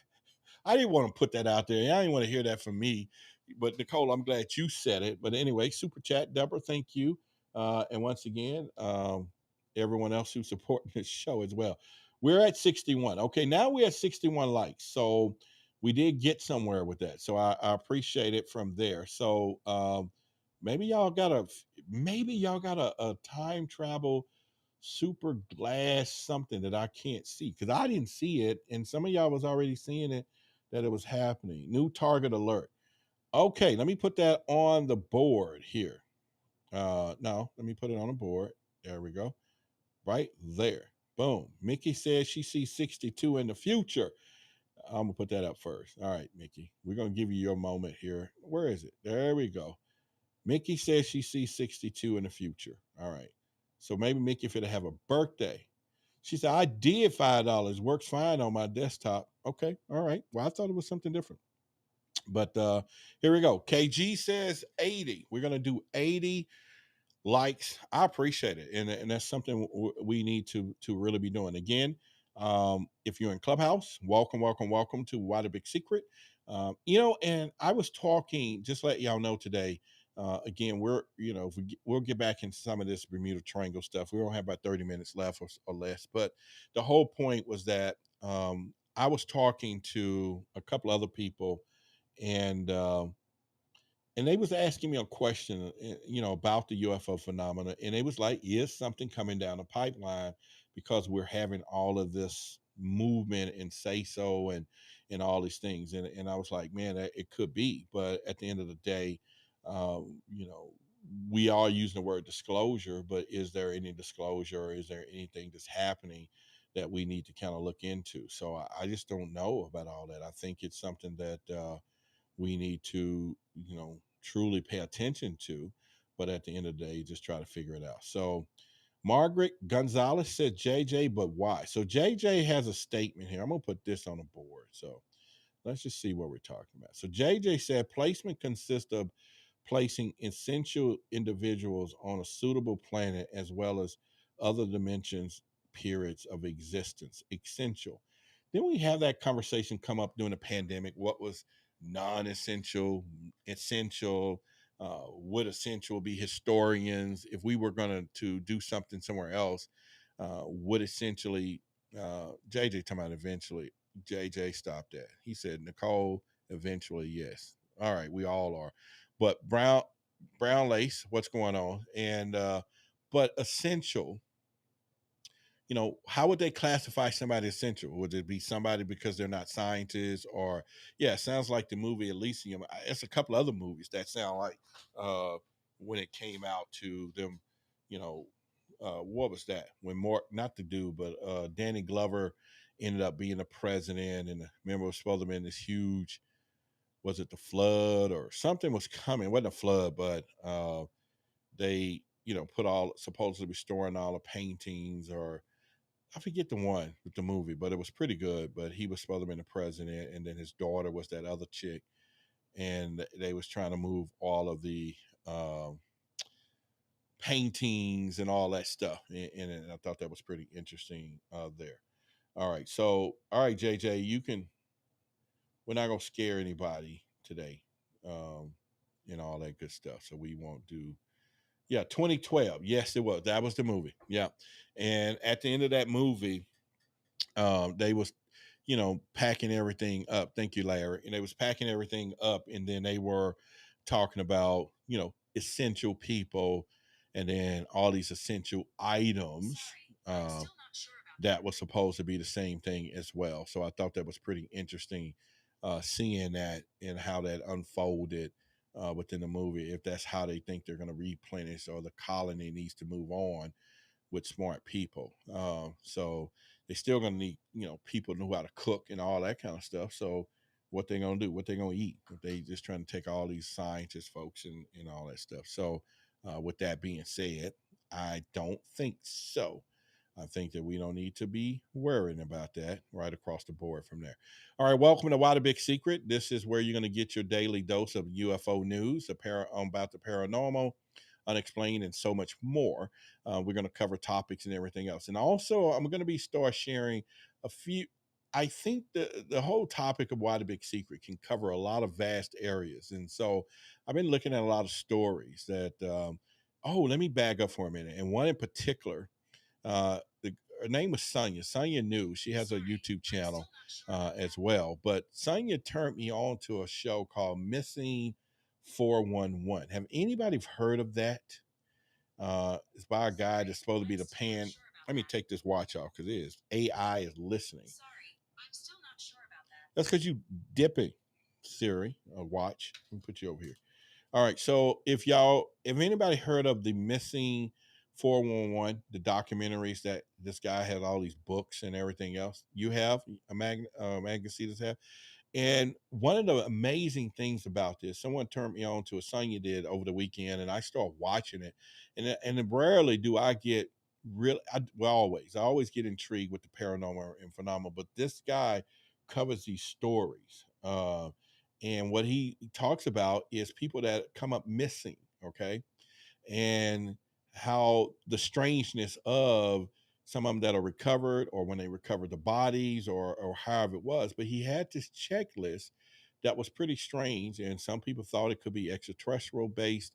I didn't want to put that out there. I didn't want to hear that from me. But Nicole, I'm glad you said it. But anyway, super chat, Deborah, thank you. And once again, everyone else who's supporting this show as well. We're at 61. Okay, now we're at 61 likes. So we did get somewhere with that. So I appreciate it from there. So maybe y'all got a time travel super glass something that I can't see, because I didn't see it, and some of y'all was already seeing it, that it was happening. New target alert. Okay, let me put that on the board here. No, let me put it on the board. There we go. Right there. Boom. Mickey says she sees 62 in the future. I'm gonna put that up first. All right, Mickey. We're gonna give you your moment here. Where is it? There we go. Mickey says she sees 62 in the future. All right. So maybe Mickey, if it'll have a birthday. She said, I did $5. Works fine on my desktop. Okay. All right. Well, I thought it was something different. But here we go. KG says 80. We're going to do 80 likes. I appreciate it. And that's something we need to really be doing. Again, if you're in Clubhouse, welcome to Why the Big Secret. And I was talking, just let y'all know today, again, we'll get back into some of this Bermuda Triangle stuff. We don't have about 30 minutes left or less. But the whole point was that I was talking to a couple other people, and they was asking me a question, about the UFO phenomena. And it was like, is something coming down the pipeline, because we're having all of this movement and say so and all these things. And I was like, man, it could be. But at the end of the day, we are using the word disclosure, but is there any disclosure, or is there anything that's happening that we need to kind of look into? So I just don't know about all that. I think it's something that we need to, truly pay attention to. But at the end of the day, just try to figure it out. So Margaret Gonzalez said JJ, but why? So JJ has a statement here. I'm going to put this on the board. So let's just see what we're talking about. So JJ said placement consists of placing essential individuals on a suitable planet as well as other dimensions, periods of existence. Essential. Then we have that conversation come up during the pandemic. What was non-essential, essential? Would essential be historians? If we were going to do something somewhere else, would essentially, JJ talking about eventually, JJ stopped that. He said, Nicole, eventually, yes. All right, we all are. But brown lace, what's going on? And but essential, how would they classify somebody essential? Would it be somebody because they're not scientists? Or yeah, it sounds like the movie Elysium. It's a couple other movies that sound like when it came out to them, what was that? When more not the dude, but Danny Glover ended up being the president, and remember it was supposed to be in this huge, was it the flood or something was coming? It wasn't a flood, but they, put all supposedly restoring all the paintings, or I forget the one with the movie, but it was pretty good. But he was supposed to be the president, and then his daughter was that other chick, and they was trying to move all of the paintings and all that stuff. And I thought that was pretty interesting there. All right, so all right, JJ, we're not gonna scare anybody today, and all that good stuff. So we won't do. Yeah, 2012. Yes, it was. That was the movie. Yeah, and at the end of that movie, they was, packing everything up. Thank you, Larry. And they was packing everything up, and then they were talking about, essential people, and then all these essential items. That was supposed to be the same thing as well. So I thought that was pretty interesting, seeing that and how that unfolded within the movie. If that's how they think they're going to replenish, or the colony needs to move on with smart people. So they're still going to need, people know how to cook and all that kind of stuff. So what they're going to do, what they're going to eat, if they just trying to take all these scientist folks and all that stuff. So with that being said, I don't think so. I think that we don't need to be worrying about that right across the board from there. All right, welcome to Why the Big Secret. This is where you're going to get your daily dose of UFO news, about the paranormal, unexplained, and so much more. We're going to cover topics and everything else. And also, I'm going to start sharing a few. I think the whole topic of Why the Big Secret can cover a lot of vast areas. And so I've been looking at a lot of stories that, let me back up for a minute. And one in particular, her name was Sonia. Sonia knew. She has a YouTube channel as well. But Sonia turned me on to a show called Missing 411. Have anybody heard of that? It's by a guy that's supposed to be the pan. Let me take this watch off because it is AI is listening. Sorry, I'm still not sure about that. That's because you dipping, Siri, a watch. Let me put you over here. All right. So if anybody heard of the Missing 411, the documentaries that this guy had all these books and everything else, you have a magazine have. And one of the amazing things about this, someone turned me on to a Sonya did over the weekend, and I started watching it. And rarely do I get I always get intrigued with the paranormal and phenomenal, but this guy covers these stories. And what he talks about is people that come up missing, okay? And how the strangeness of some of them that are recovered, or when they recovered the bodies, or however it was. But he had this checklist that was pretty strange, and some people thought it could be extraterrestrial based.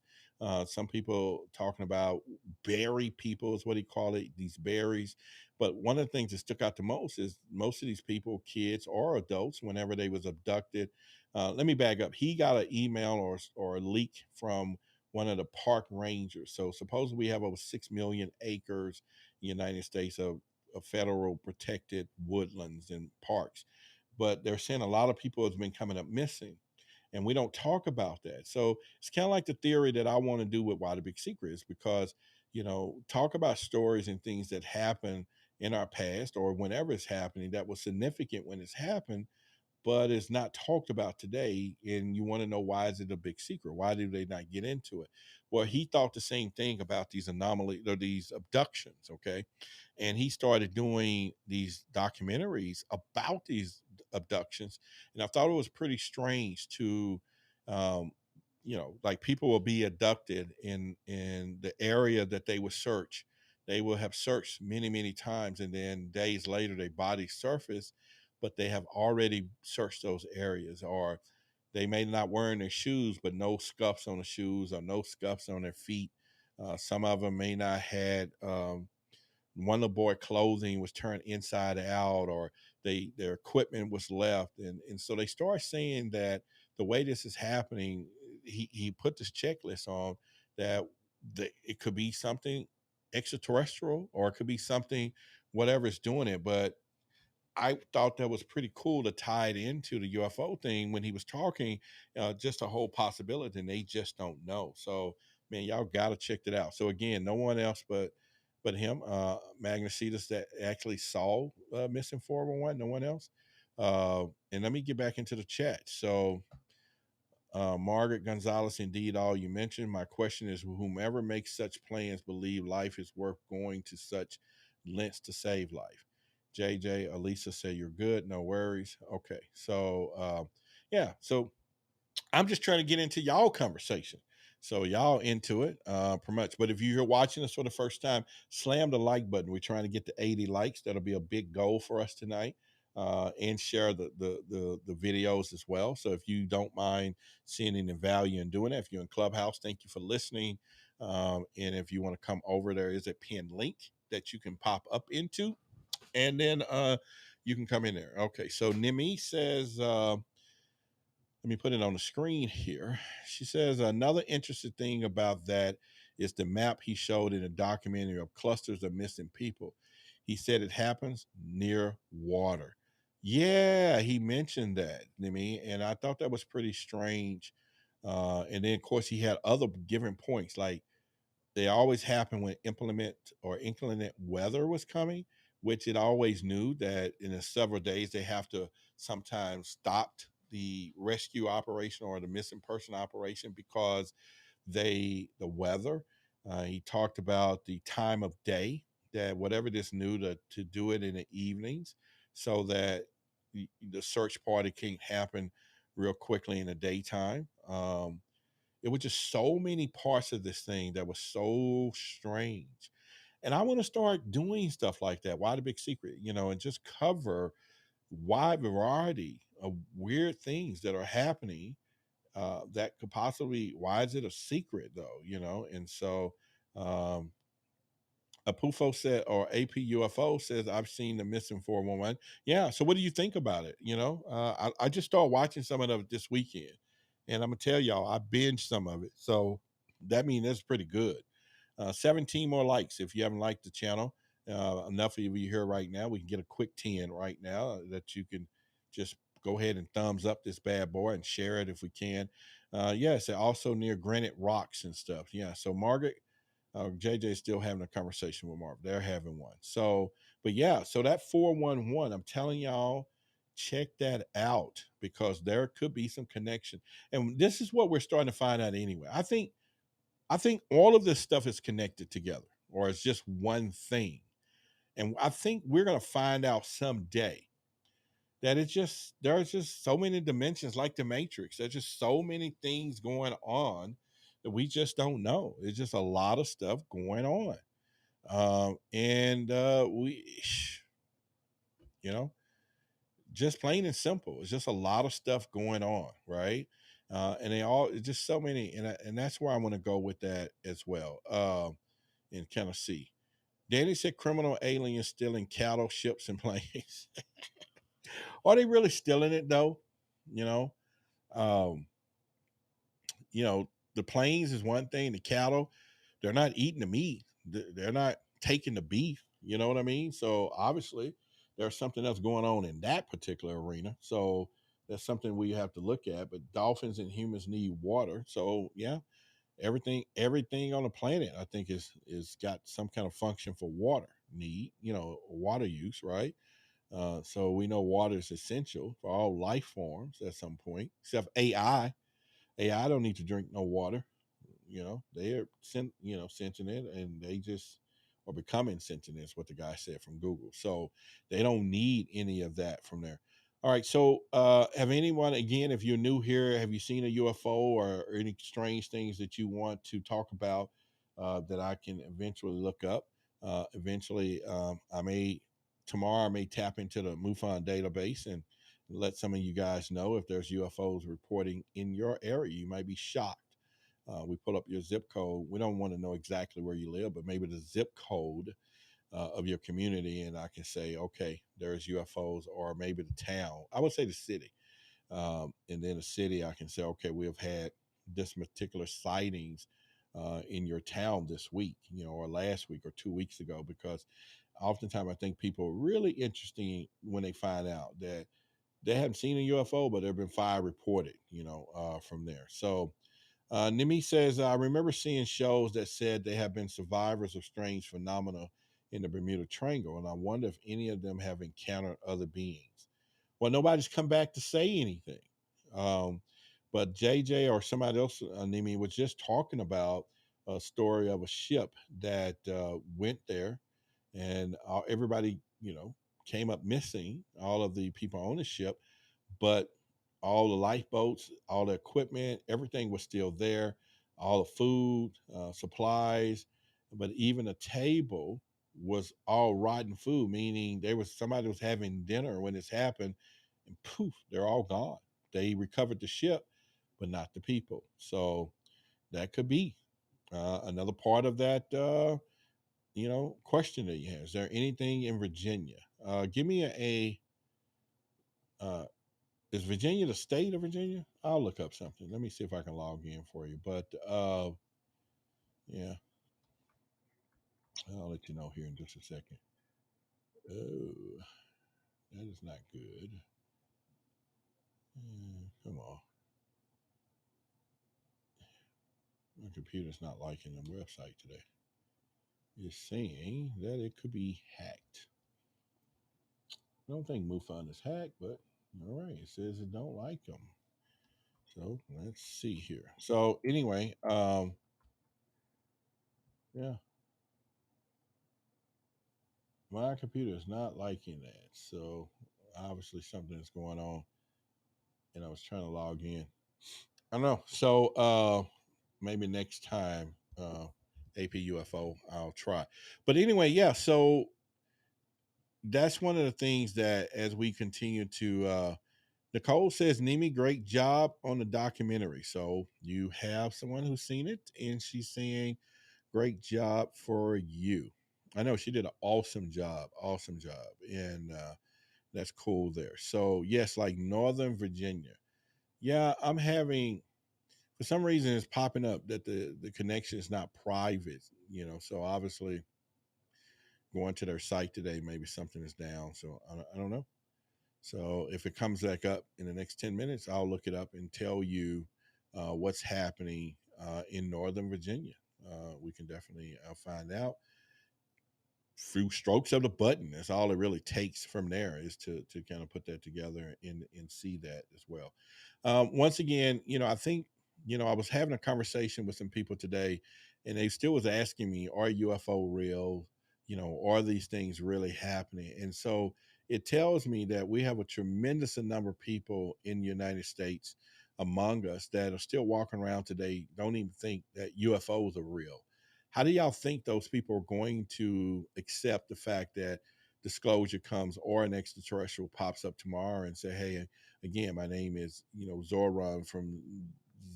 Some people talking about berry people is what he called it, these berries. But one of the things that stuck out the most is most of these people, kids or adults, whenever they was abducted. Let me back up. He got an email or a leak from one of the park rangers. So supposedly we have over 6 million acres in the United States of federal protected woodlands and parks. But they're saying a lot of people have been coming up missing, and we don't talk about that. So it's kind of like the theory that I want to do with Why the Big Secret is because, talk about stories and things that happen in our past or whenever it's happening that was significant when it's happened, but it's not talked about today. And you want to know, why is it a big secret? Why do they not get into it? Well, he thought the same thing about these anomalies or these abductions. Okay. And he started doing these documentaries about these abductions. And I thought it was pretty strange to, um, like people will be abducted in the area that they would search. They will have searched many, many times, and then days later, their bodies surface, but they have already searched those areas, or they may not wearing their shoes, but no scuffs on the shoes or no scuffs on their feet. Some of them may not had one of the boy clothing was turned inside out, or their equipment was left, and so they start saying that the way this is happening, he put this checklist on that, it could be something extraterrestrial, or it could be something whatever is doing it. But I thought that was pretty cool to tie it into the UFO thing when he was talking, just a whole possibility, and they just don't know. So, man, y'all got to check it out. So again, no one else but him, Magnesitas, that actually saw missing 411. No one else. And let me get back into the chat. So, Margaret Gonzalez, indeed, all you mentioned. My question is, whomever makes such plans believe life is worth going to such lengths to save life. JJ, Elisa say you're good. No worries. Okay. So, yeah. So I'm just trying to get into y'all conversation. So y'all into it, pretty much. But if you're watching us for the first time, slam the like button. We're trying to get to 80 likes. That'll be a big goal for us tonight. And share the videos as well. So if you don't mind seeing any value in doing it, if you're in Clubhouse, thank you for listening. And if you want to come over, there is a pinned link that you can pop up into, and then you can come in there. Okay, so Nimi says, let me put it on the screen here. She says, another interesting thing about that is the map he showed in a documentary of clusters of missing people. He said it happens near water. Yeah, he mentioned that, Nimi, and I thought that was pretty strange. And then, of course, he had other given points, like they always happen when implement or inclement weather was coming, which it always knew that in several days they have to sometimes stop the rescue operation or the missing person operation because the weather. He talked about the time of day, that whatever this knew to do it in the evenings, so that the search party can happen real quickly in the daytime. It was just so many parts of this thing that was so strange. And I want to start doing stuff like that. Why the big secret? And just cover wide variety of weird things that are happening, that could possibly, why is it a secret though? And so, um, a PUFO said, or APUFO says, I've seen the missing 411. Yeah. So what do you think about it? I just started watching some of it this weekend, and I'm gonna tell y'all, I binged some of it. So that means that's pretty good. 17 more likes if you haven't liked the channel. Enough of you here right now. We can get a quick 10 right now, that you can just go ahead and thumbs up this bad boy and share it if we can. Yes, also near granite rocks and stuff. Yeah. So Margaret, JJ is still having a conversation with Marv. They're having one. So, but yeah, so that 411, I'm telling y'all, check that out, because there could be some connection. And this is what we're starting to find out anyway. I think all of this stuff is connected together, or it's just one thing. And I think we're going to find out someday that there's just so many dimensions, like the Matrix. There's just so many things going on that we just don't know. It's just a lot of stuff going on. And you know, just plain and simple, it's just a lot of stuff going on, right? And it's just so many, and that's where I want to go with that as well. And kind of see. Danny said criminal aliens stealing cattle, ships, and planes. Are they really stealing it though? You know, um, the planes is one thing. The cattle, they're not eating the meat. They're not taking the beef. You know what I mean? So obviously, there's something else going on in that particular arena. So that's something we have to look at. But dolphins and humans need water. So yeah, everything on the planet, I think, is got some kind of function for water need. Water use, right? So we know water is essential for all life forms at some point, except AI. AI don't need to drink no water. They are sentient, and they just are becoming sentient. Is what the guy said from Google. So they don't need any of that from there. All right. So have anyone, again, if you're new here, have you seen a UFO or any strange things that you want to talk about that I can eventually look up? Eventually, tomorrow I may tap into the MUFON database and let some of you guys know if there's UFOs reporting in your area. You might be shocked. We pull up your zip code. We don't want to know exactly where you live, but maybe the zip code of your community, and I can say, okay, there's UFOs, or maybe the town. I would say the city, and then the city. I can say, okay, we have had this particular sightings in your town this week, or last week or 2 weeks ago, because oftentimes I think people are really interesting when they find out that they haven't seen a UFO, but there have been 5 reported, from there. So Nimi says, I remember seeing shows that said they have been survivors of strange phenomena in the Bermuda Triangle, and I wonder if any of them have encountered other beings. Well, nobody's come back to say anything. Um, but JJ or somebody else, Nimi, was just talking about a story of a ship that went there, and everybody, came up missing, all of the people on the ship, but all the lifeboats, all the equipment, everything was still there, all the food, supplies, but even the table was all rotten food, meaning somebody was having dinner when this happened, and poof, they're all gone. They recovered the ship, but not the people. So that could be another part of that, question that you have. Is there anything in Virginia? Give me uh, is Virginia the state of Virginia? I'll look up something. Let me see if I can log in for you. But yeah, I'll let you know here in just a second. Oh, that is not good. Come on. My computer's not liking the website today. It's saying that it could be hacked. I don't think MUFON is hacked, but all right. It says it don't like them. So let's see here. So anyway, yeah, my computer is not liking that. So obviously something is going on, and I was trying to log in. I don't know. So maybe next time, AP UFO, I'll try. But anyway, yeah. So that's one of the things that as we continue to Nicole says, Nimi, great job on the documentary. So you have someone who's seen it, and she's saying, great job for you. I know she did an awesome job, and that's cool there. So yes, like Northern Virginia. Yeah, I'm having, for some reason it's popping up that the connection is not private, so obviously going to their site today, maybe something is down. So I don't know. So if it comes back up in the next 10 minutes, I'll look it up and tell you what's happening in Northern Virginia. We can definitely find out few strokes of the button. That's all it really takes from there, is to kind of put that together and see that as well. Once again, I think, I was having a conversation with some people today, and they still was asking me, are UFO real? Are these things really happening? And so it tells me that we have a tremendous number of people in the United States among us that are still walking around today, don't even think that UFOs are real. How do y'all think those people are going to accept the fact that disclosure comes, or an extraterrestrial pops up tomorrow and say, hey, again, my name is, Zoran from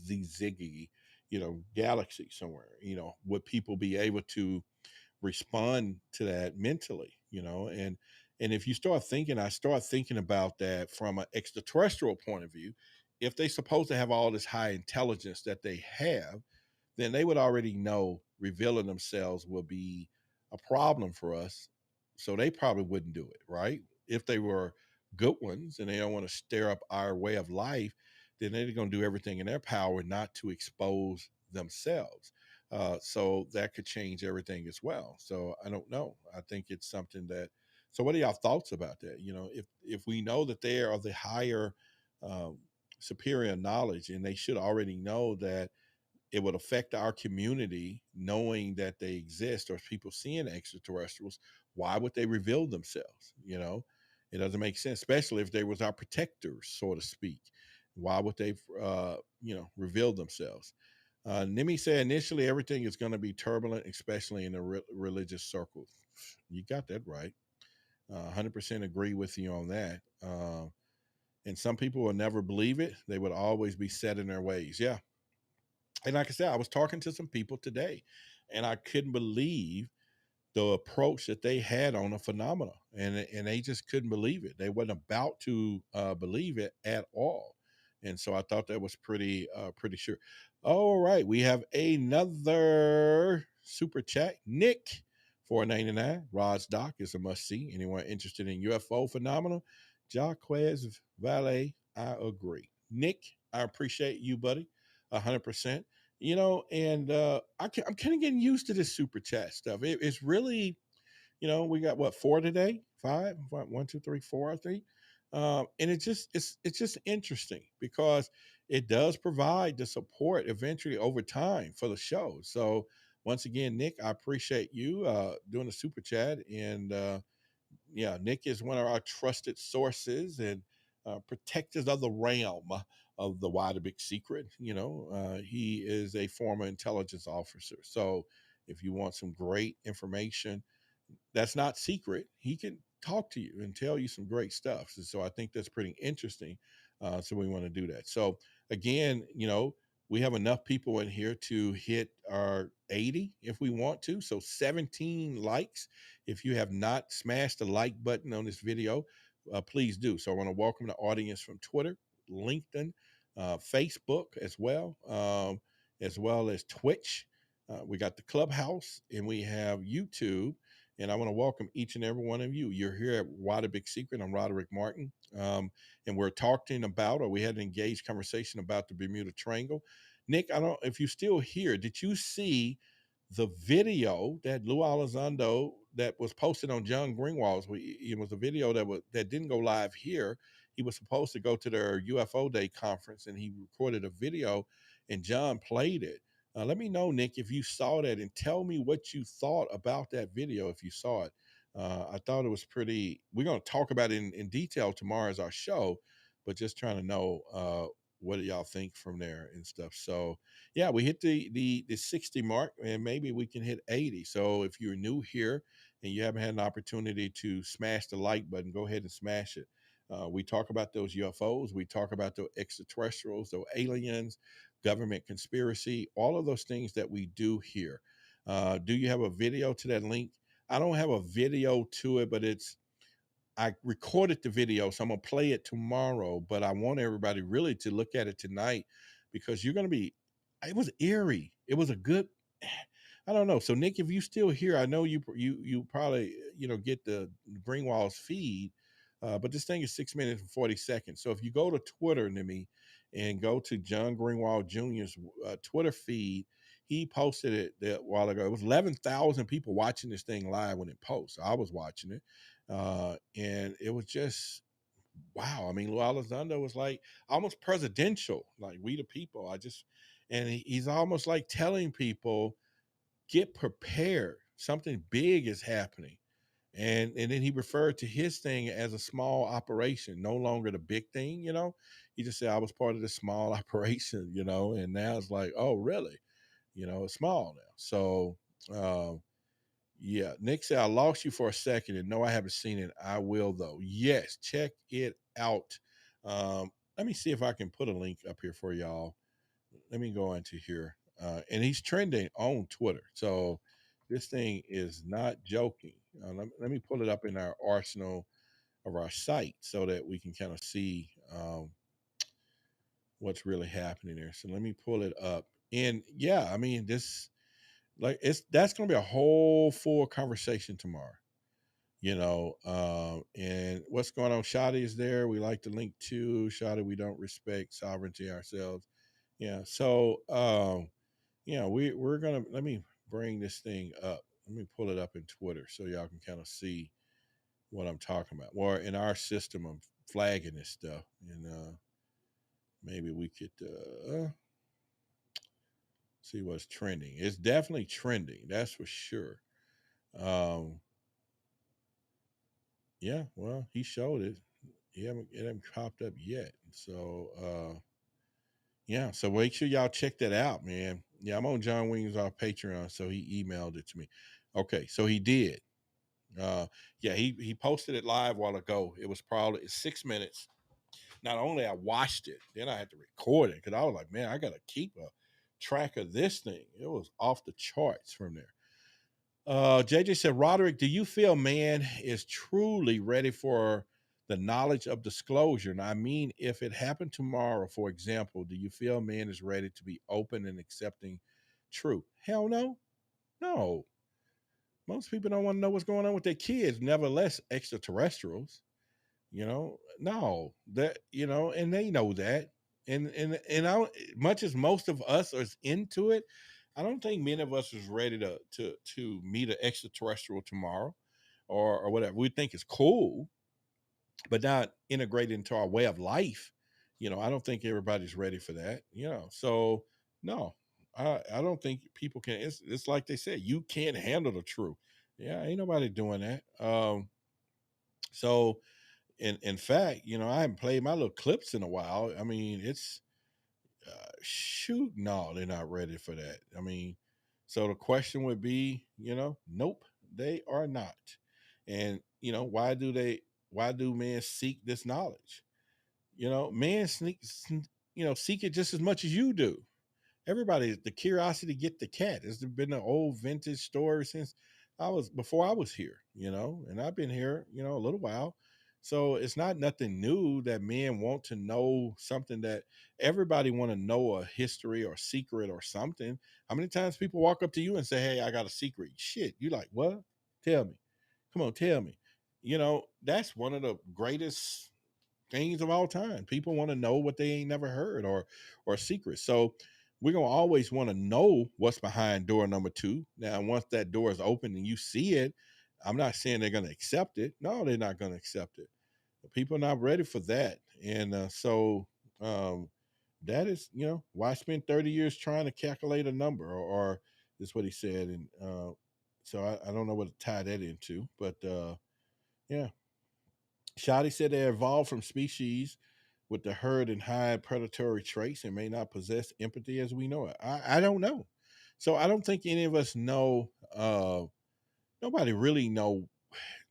the Ziggy, galaxy somewhere? Would people be able to respond to that mentally? And if you I start thinking about that from an extraterrestrial point of view. If they supposed to have all this high intelligence that they have, then they would already know revealing themselves will be a problem for us. So they probably wouldn't do it, right? If they were good ones and they don't want to stir up our way of life, then they're going to do everything in their power not to expose themselves. So that could change everything as well. So I don't know. I think it's something that So what are y'all thoughts about that? If we know that they are the higher um, superior knowledge, and they should already know that it would affect our community knowing that they exist, or people seeing extraterrestrials, why would they reveal themselves? It doesn't make sense, especially if they was our protectors, so to speak. Why would they reveal themselves? Nimi said initially everything is going to be turbulent, especially in the religious circles. You got that right. 100% agree with you on that. And some people will never believe it. They would always be set in their ways. Yeah. And like I said, I was talking to some people today, and I couldn't believe the approach that they had on a phenomena, and they just couldn't believe it. They wasn't about to believe it at all. And so I thought that was pretty sure. All right, we have another super chat. Nick, 4.99. Rod's Doc is a must see. Anyone interested in UFO phenomena? Jaquez Valet, I agree. Nick, I appreciate you, buddy, 100%. And I'm kind of getting used to this super chat stuff. It's really, we got what, four today, five, one, two, three, four, I think. And it's just interesting because it does provide the support eventually over time for the show. So once again, Nick, I appreciate you doing the super chat. And yeah, Nick is one of our trusted sources and protectors of the realm of the Wide Big Secret. He is a former intelligence officer. So if you want some great information that's not secret, he can talk to you and tell you some great stuff. So I think that's pretty interesting. So we want to do that. So again, we have enough people in here to hit our 80 if we want to. So 17 likes. If you have not smashed the like button on this video, please do. So I want to welcome the audience from Twitter, LinkedIn, Facebook as well as Twitch. We got the Clubhouse, and we have YouTube. And I want to welcome each and every one of you. You're here at Wide Big Secret. I'm Roderick Martin. And we're talking about, or we had an engaged conversation about the Bermuda Triangle. Nick, I don't know if you're still here. Did you see the video that Lou Elizondo that was posted on John Greenwald's? It was a video that didn't go live here. He was supposed to go to their UFO Day conference, and he recorded a video, and John played it. Let me know, Nick, if you saw that, and tell me what you thought about that video if you saw it. I thought it was pretty. We're going to talk about it in detail tomorrow as our show, but just trying to know what do y'all think from there and stuff. So yeah, we hit the 60 mark, and maybe we can hit 80. So if you're new here and you haven't had an opportunity to smash the like button, go ahead and smash it. We talk about those UFOs. We talk about those extraterrestrials, those aliens, government conspiracy, all of those things that we do here. Do you have a video to that link? I don't have a video to it, but I recorded the video, so I'm gonna play it tomorrow. But I want everybody really to look at it tonight because you're gonna be. It was eerie. It was a good. I don't know. So Nick, if you still here, I know you probably get the Greenwald's feed, but this thing is 6 minutes and 40 seconds. So if you go to Twitter, Nimi, and go to John Greenwald Jr.'s Twitter feed, he posted it a while ago. It was 11,000 people watching this thing live when it posted. I was watching it, and it was just wow. I mean, Lou Elizondo was like almost presidential, like we the people. And he's almost like telling people, get prepared. Something big is happening. And then he referred to his thing as a small operation, no longer the big thing. He just said, I was part of the small operation, and now it's like, oh, really? It's small now. So, yeah. Nick said, I lost you for a second, and no, I haven't seen it. I will, though. Yes, check it out. Let me see if I can put a link up here for y'all. Let me go into here. And he's trending on Twitter. So this thing is not joking. Let me pull it up in our arsenal of our site so that we can kind of see what's really happening there. So let me pull it up. And yeah, I mean, that's going to be a whole full conversation tomorrow. And what's going on? Shadi is there. We like to link to Shadi. We don't respect sovereignty ourselves. Yeah. So, we're going to, let me bring this thing up. Let me pull it up in Twitter so y'all can kind of see what I'm talking about, or in our system of flagging this stuff. And maybe we could see what's trending. It's definitely trending, that's for sure. Um, yeah, well, he showed it. It haven't popped up yet. So yeah, so make sure y'all check that out, man. Yeah, I'm on John Williams Patreon, so he emailed it to me. Okay, so he did. Yeah, he posted it live a while ago. It was probably 6 minutes. Not only I watched it, then I had to record it because I was like, man, I gotta keep a track of this thing. It was off the charts from there. JJ said, Roderick, do you feel man is truly ready for the knowledge of disclosure? And I mean, if it happened tomorrow, for example, do you feel man is ready to be open and accepting truth? Hell no. No. Most people don't want to know what's going on with their kids, nevertheless, extraterrestrials. No, that, and they know that. And I, much as most of us are into it, I don't think many of us is ready to meet an extraterrestrial tomorrow, or whatever. We think it's cool, but not integrated into our way of life. I don't think everybody's ready for that. So no, I don't think people can. It's like they said, you can't handle the truth. Yeah, ain't nobody doing that. So in fact, I haven't played my little clips in a while. I mean, it's shoot, no, they're not ready for that. I mean, so the question would be, nope, they are not. And why do men seek this knowledge? Men seek it just as much as you do. Everybody, the curiosity get the cat. It's been an old vintage story since before I was here, and I've been here, a little while. So it's not nothing new that men want to know something that everybody want to know, a history or secret or something. How many times people walk up to you and say, hey, I got a secret? Shit. You like, what? Tell me. Come on, tell me. That's one of the greatest things of all time. People want to know what they ain't never heard, or secrets. So we're gonna always want to know what's behind door number 2. Now, once that door is open and you see it, I'm not saying they're gonna accept it. No, they're not gonna accept it. People are not ready for that. And so that is, why spend 30 years trying to calculate a number, or is what he said. And so I don't know what to tie that into, but yeah. Shadi said they evolved from species with the herd and hide predatory traits and may not possess empathy as we know it. I don't know. So I don't think any of us know. Nobody really know.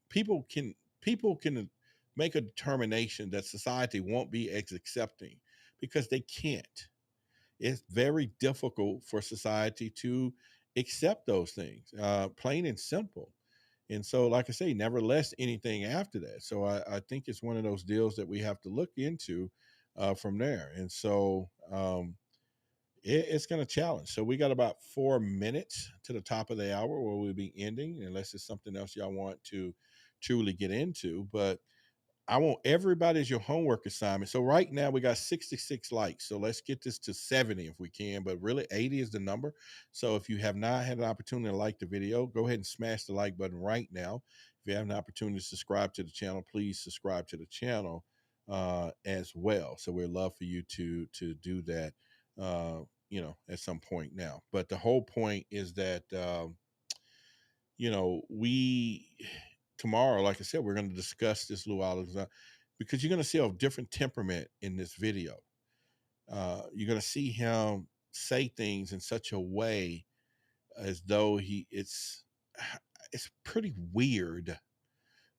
People can make a determination that society won't be as accepting because they can't. It's very difficult for society to accept those things, plain and simple. And so, like I say, never less anything after that. So I think it's one of those deals that we have to look into from there. And so it's going to challenge. So we got about 4 minutes to the top of the hour where we'll be ending, unless it's something else y'all want to truly get into. But I want everybody as your homework assignment. So right now we got 66 likes. So let's get this to 70 if we can, but really 80 is the number. So if you have not had an opportunity to like the video, go ahead and smash the like button right now. If you have an opportunity to subscribe to the channel, please subscribe to the channel as well. So we'd love for you to do that, at some point now. But the whole point is that, we tomorrow, like I said, we're going to discuss this Lou Alexander, because you're going to see a different temperament in this video. You're going to see him say things in such a way as though it's pretty weird.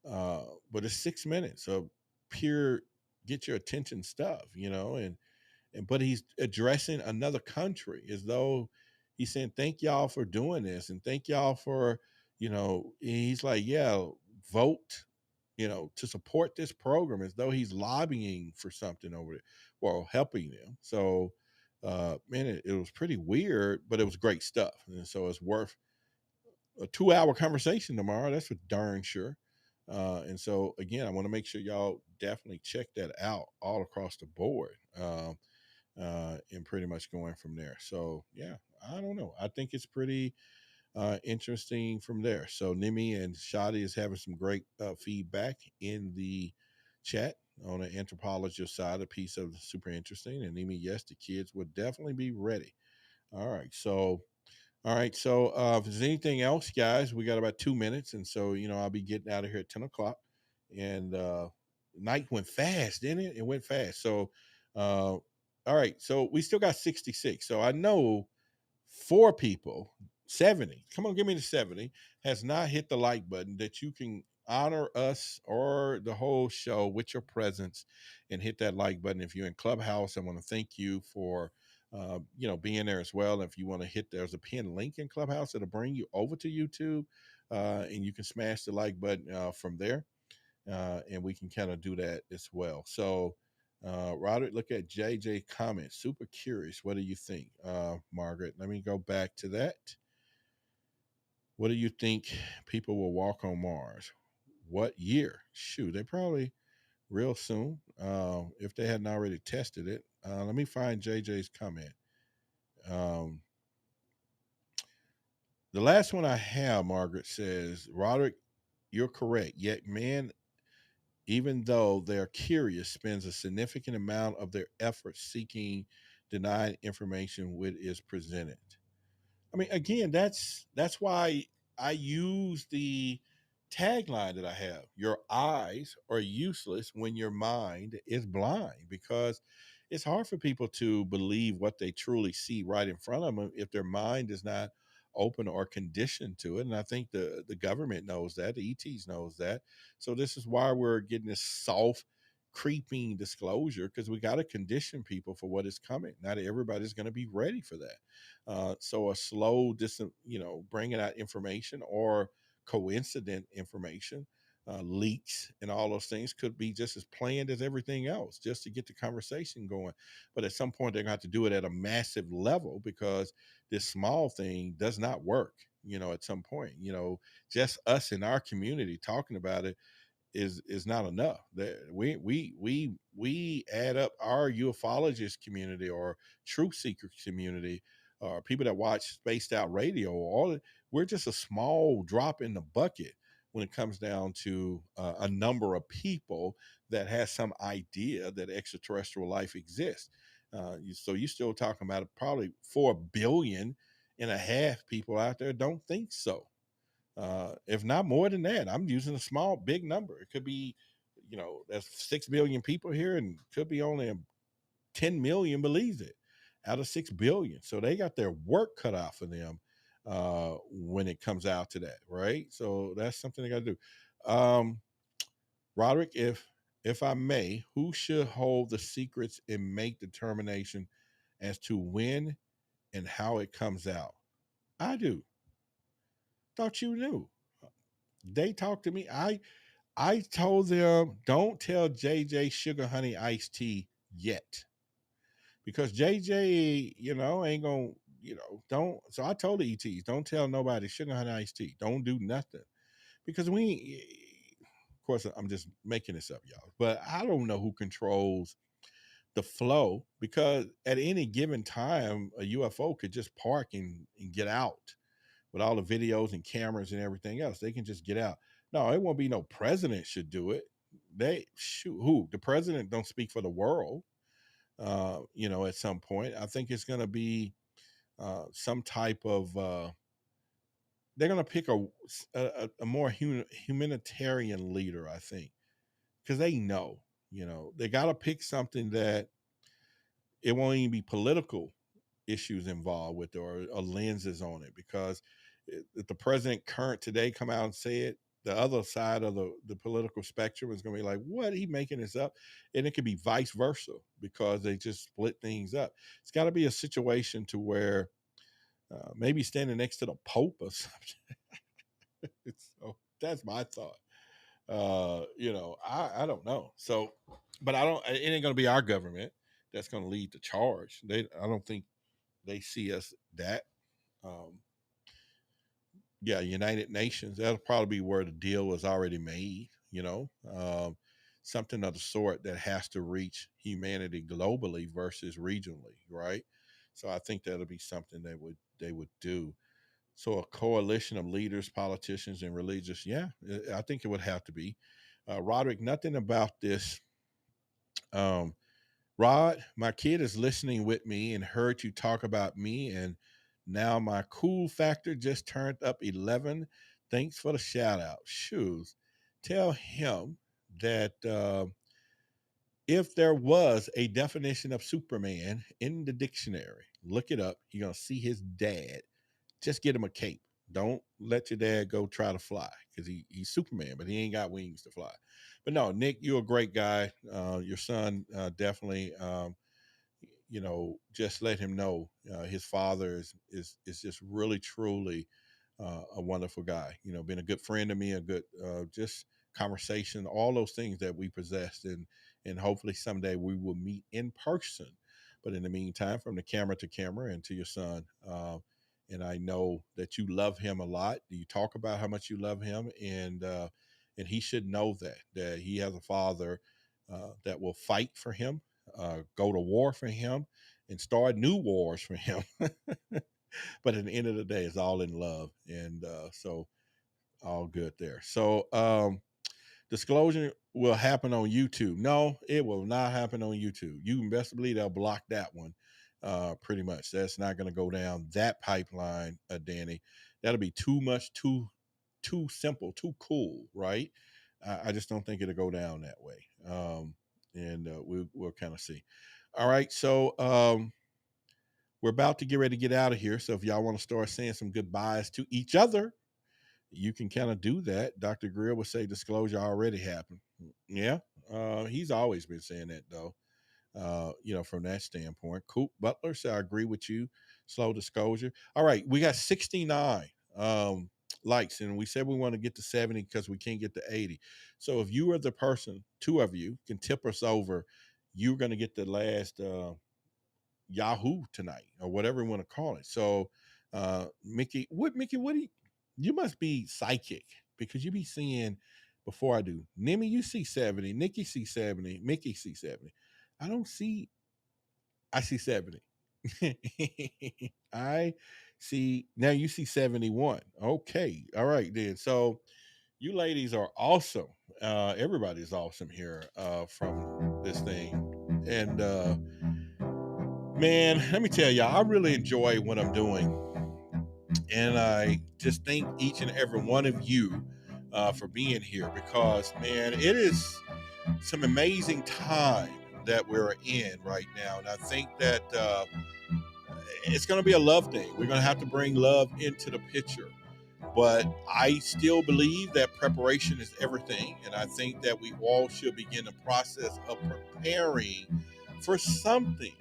But it's 6 minutes of pure get your attention stuff, but he's addressing another country as though he's saying, thank y'all for doing this. And thank y'all for, he's like, yeah, vote, to support this program, as though he's lobbying for something over it, or helping them. So, man, it was pretty weird, but it was great stuff. And so it's worth a 2-hour conversation tomorrow. That's for darn sure. And so again, I want to make sure y'all definitely check that out all across the board. And pretty much going from there. So yeah, I don't know. I think it's pretty interesting from there. So Nimi and Shadi is having some great feedback in the chat on the anthropologist side. A piece of super interesting. And Nimi, yes, the kids would definitely be ready. All right. So if there's anything else, guys, we got about 2 minutes, and so I'll be getting out of here at 10 o'clock. And night went fast, didn't it? It went fast. So, all right. So we still got 66. So I know 4 people, 70. Come on, give me the 70. Has not hit the like button. That you can honor us or the whole show with your presence and hit that like button. If you're in Clubhouse, I want to thank you for being there as well. If you want to hit, there's a pinned link in Clubhouse that'll bring you over to YouTube, and you can smash the like button from there, and we can kind of do that as well. So, Roderick, look at JJ comment. Super curious. What do you think, Margaret? Let me go back to that. What do you think people will walk on Mars? What year? Shoot, they probably real soon, if they hadn't already tested it. Let me find JJ's comment. The last one I have, Margaret says, Roderick, you're correct. Yet man, even though they're curious, spends a significant amount of their efforts seeking denied information which is presented. I mean, again, that's why I use the tagline that I have. Your eyes are useless when your mind is blind, because it's hard for people to believe what they truly see right in front of them if their mind is not open or conditioned to it. And I think the government knows that, the ETs knows that. So this is why we're getting this soft creeping disclosure, because we got to condition people for what is coming. Not everybody's going to be ready for that. So a slow, bringing out information or coincident information, leaks, and all those things could be just as planned as everything else, just to get the conversation going. But at some point, they're going to have to do it at a massive level, because this small thing does not work. At some point, just us in our community talking about it is not enough. That we add up our ufologist community or truth seeker community, or people that watch spaced out radio, we're just a small drop in the bucket when it comes down to a number of people that has some idea that extraterrestrial life exists. So you're still talking about probably 4.5 billion people out there don't think so. If not more than that. I'm using a small, big number. It could be, there's 6 billion people here, and could be only 10 million believes it out of 6 billion. So they got their work cut out for them when it comes out to that, right? So that's something they got to do. Roderick, if I may, who should hold the secrets and make determination as to when and how it comes out? I do. Thought you knew. They talked to me. I told them, don't tell JJ Sugar Honey Iced Tea yet, because JJ, ain't gonna, don't. So I told the ETs, don't tell nobody Sugar Honey Iced Tea. Don't do nothing, because of course, I'm just making this up, y'all, but I don't know who controls the flow, because at any given time, a UFO could just park and get out with all the videos and cameras and everything else. They can just get out. No, it won't be no president should do it. Who? The president don't speak for the world. At some point, I think it's going to be some type of. They're going to pick a more humanitarian leader, I think, because they know. They got to pick something that it won't even be political issues involved with, or lenses on it, because if the president current today come out and say it, the other side of the political spectrum is going to be like, what, he making this up? And it could be vice versa, because they just split things up. It's got to be a situation to where maybe standing next to the Pope or something. So that's my thought. I don't know. So, but it ain't going to be our government that's going to lead the charge. I don't think they see us that. United Nations, that'll probably be where the deal was already made, something of the sort that has to reach humanity globally versus regionally, right? So I think that'll be something they would do. So a coalition of leaders, politicians, and religious. Yeah, I think it would have to be. Roderick, nothing about this. Rod, my kid is listening with me and heard you talk about me, and now my cool factor just turned up 11. Thanks for the shout out. Shoes. Tell him that if there was a definition of Superman in the dictionary, look it up. You're going to see his dad. Just get him a cape. Don't let your dad go try to fly because he's Superman, but he ain't got wings to fly. But no, Nick, you're a great guy. Your son definitely, just let him know his father is just really truly a wonderful guy. Been a good friend to me, a good just conversation, all those things that we possessed, and hopefully someday we will meet in person. But in the meantime, from the camera to camera and to your son, and I know that you love him a lot. You talk about how much you love him, and he should know that he has a father that will fight for him, go to war for him, and start new wars for him. But at the end of the day, it's all in love, and so all good there. So disclosure will happen on YouTube. No, it will not happen on YouTube. You can best believe they'll block that one. Pretty much, that's not going to go down that pipeline, Danny. That'll be too much, too simple, too cool, right? I just don't think it'll go down that way. And we'll kind of see. All right, so we're about to get ready to get out of here. So if y'all want to start saying some goodbyes to each other, you can kind of do that. Dr. Greer would say disclosure already happened. Yeah, he's always been saying that, though. From that standpoint. Coop Butler said, I agree with you. Slow disclosure. All right, we got 69 likes, and we said we want to get to 70 because we can't get to 80. So if you are the person, two of you can tip us over, you're going to get the last Yahoo tonight, or whatever we want to call it. So Mickey, what do you must be psychic, because you be seeing before I do. Nimi, you see 70, Nikki see 70, Mickey see 70. I see 70. I see, now you see 71. Okay. All right then. So you ladies are awesome. Everybody's awesome here from this thing. And man, let me tell y'all, I really enjoy what I'm doing. And I just thank each and every one of you for being here, because man, it is some amazing time that we're in right now. And I think that it's going to be a love thing. We're going to have to bring love into the picture. But I still believe that preparation is everything. And I think that we all should begin the process of preparing for something.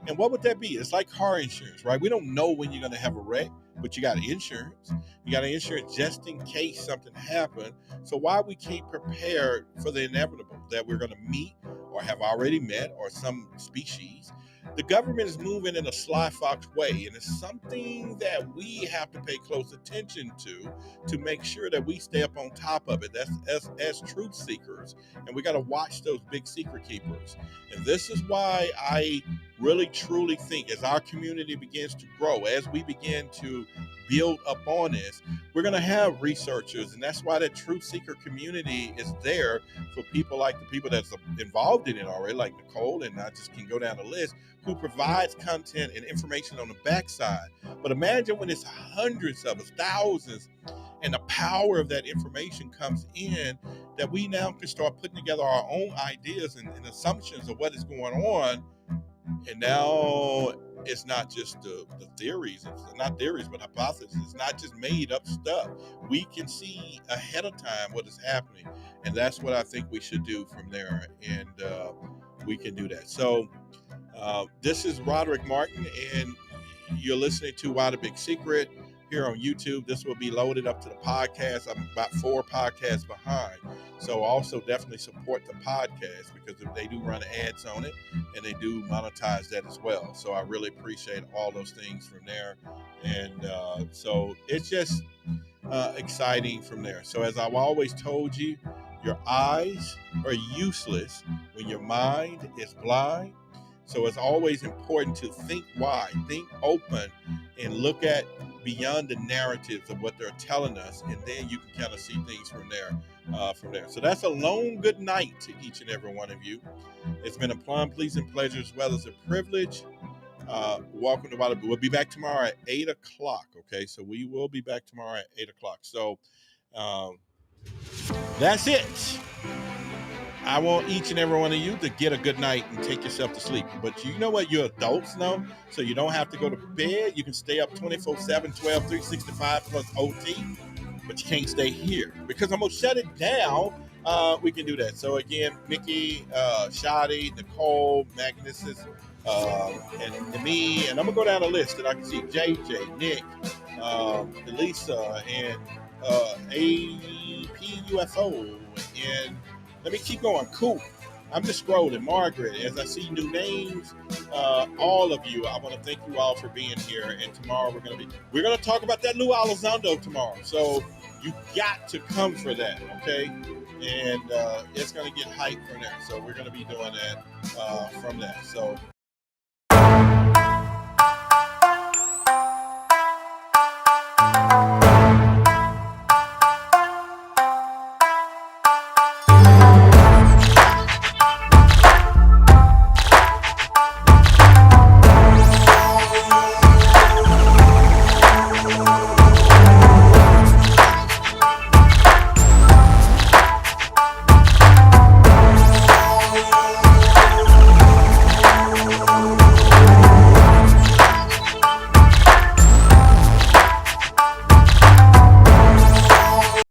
And what would that be? It's like car insurance, right? We don't know when you're going to have a wreck, but you got insurance. You got an insurance just in case something happened. So why we can't prepare for the inevitable that we're going to meet or have already met, or some species? The government is moving in a sly fox way, and it's something that we have to pay close attention to make sure that we stay up on top of it. That's as truth seekers, and we got to watch those big secret keepers. And this is why I really truly think, as our community begins to grow, as we begin to build upon this, we're going to have researchers, and that's why that truth seeker community is there for people like the people that's involved in it already, like Nicole, and I just can go down the list, who provides content and information on the backside. But imagine when it's hundreds of us, thousands, and the power of that information comes in, that we now can start putting together our own ideas and assumptions of what is going on. And now it's not just the theories, it's not theories, but hypotheses. It's not just made up stuff. We can see ahead of time what is happening. And that's what I think we should do from there. And we can do that. So this is Roderick Martin, and you're listening to Why the Big Secret here on YouTube. This will be loaded up to the podcast. I'm about 4 podcasts behind. So also definitely support the podcast, because if they do run ads on it, and they do monetize that as well. So I really appreciate all those things from there. And so it's just exciting from there. So as I've always told you, your eyes are useless when your mind is blind. So it's always important to think wide, think open, and look at beyond the narratives of what they're telling us, and then you can kind of see things from there. So that's a long good night to each and every one of you. It's been a plum pleasing pleasure as well as a privilege. Welcome to Wildwood. We'll be back tomorrow at 8 o'clock. Okay, so we will be back tomorrow at 8 o'clock. So that's it. I want each and every one of you to get a good night and take yourself to sleep. But you know what? You're adults now, so you don't have to go to bed. You can stay up 24/7, 12, 365 plus OT, but you can't stay here because I'm going to shut it down. We can do that. So again, Mickey, Shadi, Nicole, Magnusis, and me, and I'm going to go down the list that I can see JJ, Nick, Elisa, and APUFO, and let me keep going. Cool. I'm just scrolling. Margaret, as I see new names, all of you, I want to thank you all for being here. And tomorrow we're going to talk about that Lou Elizondo tomorrow. So you got to come for that, okay? And it's going to get hyped from there. So we're going to be doing that from that. So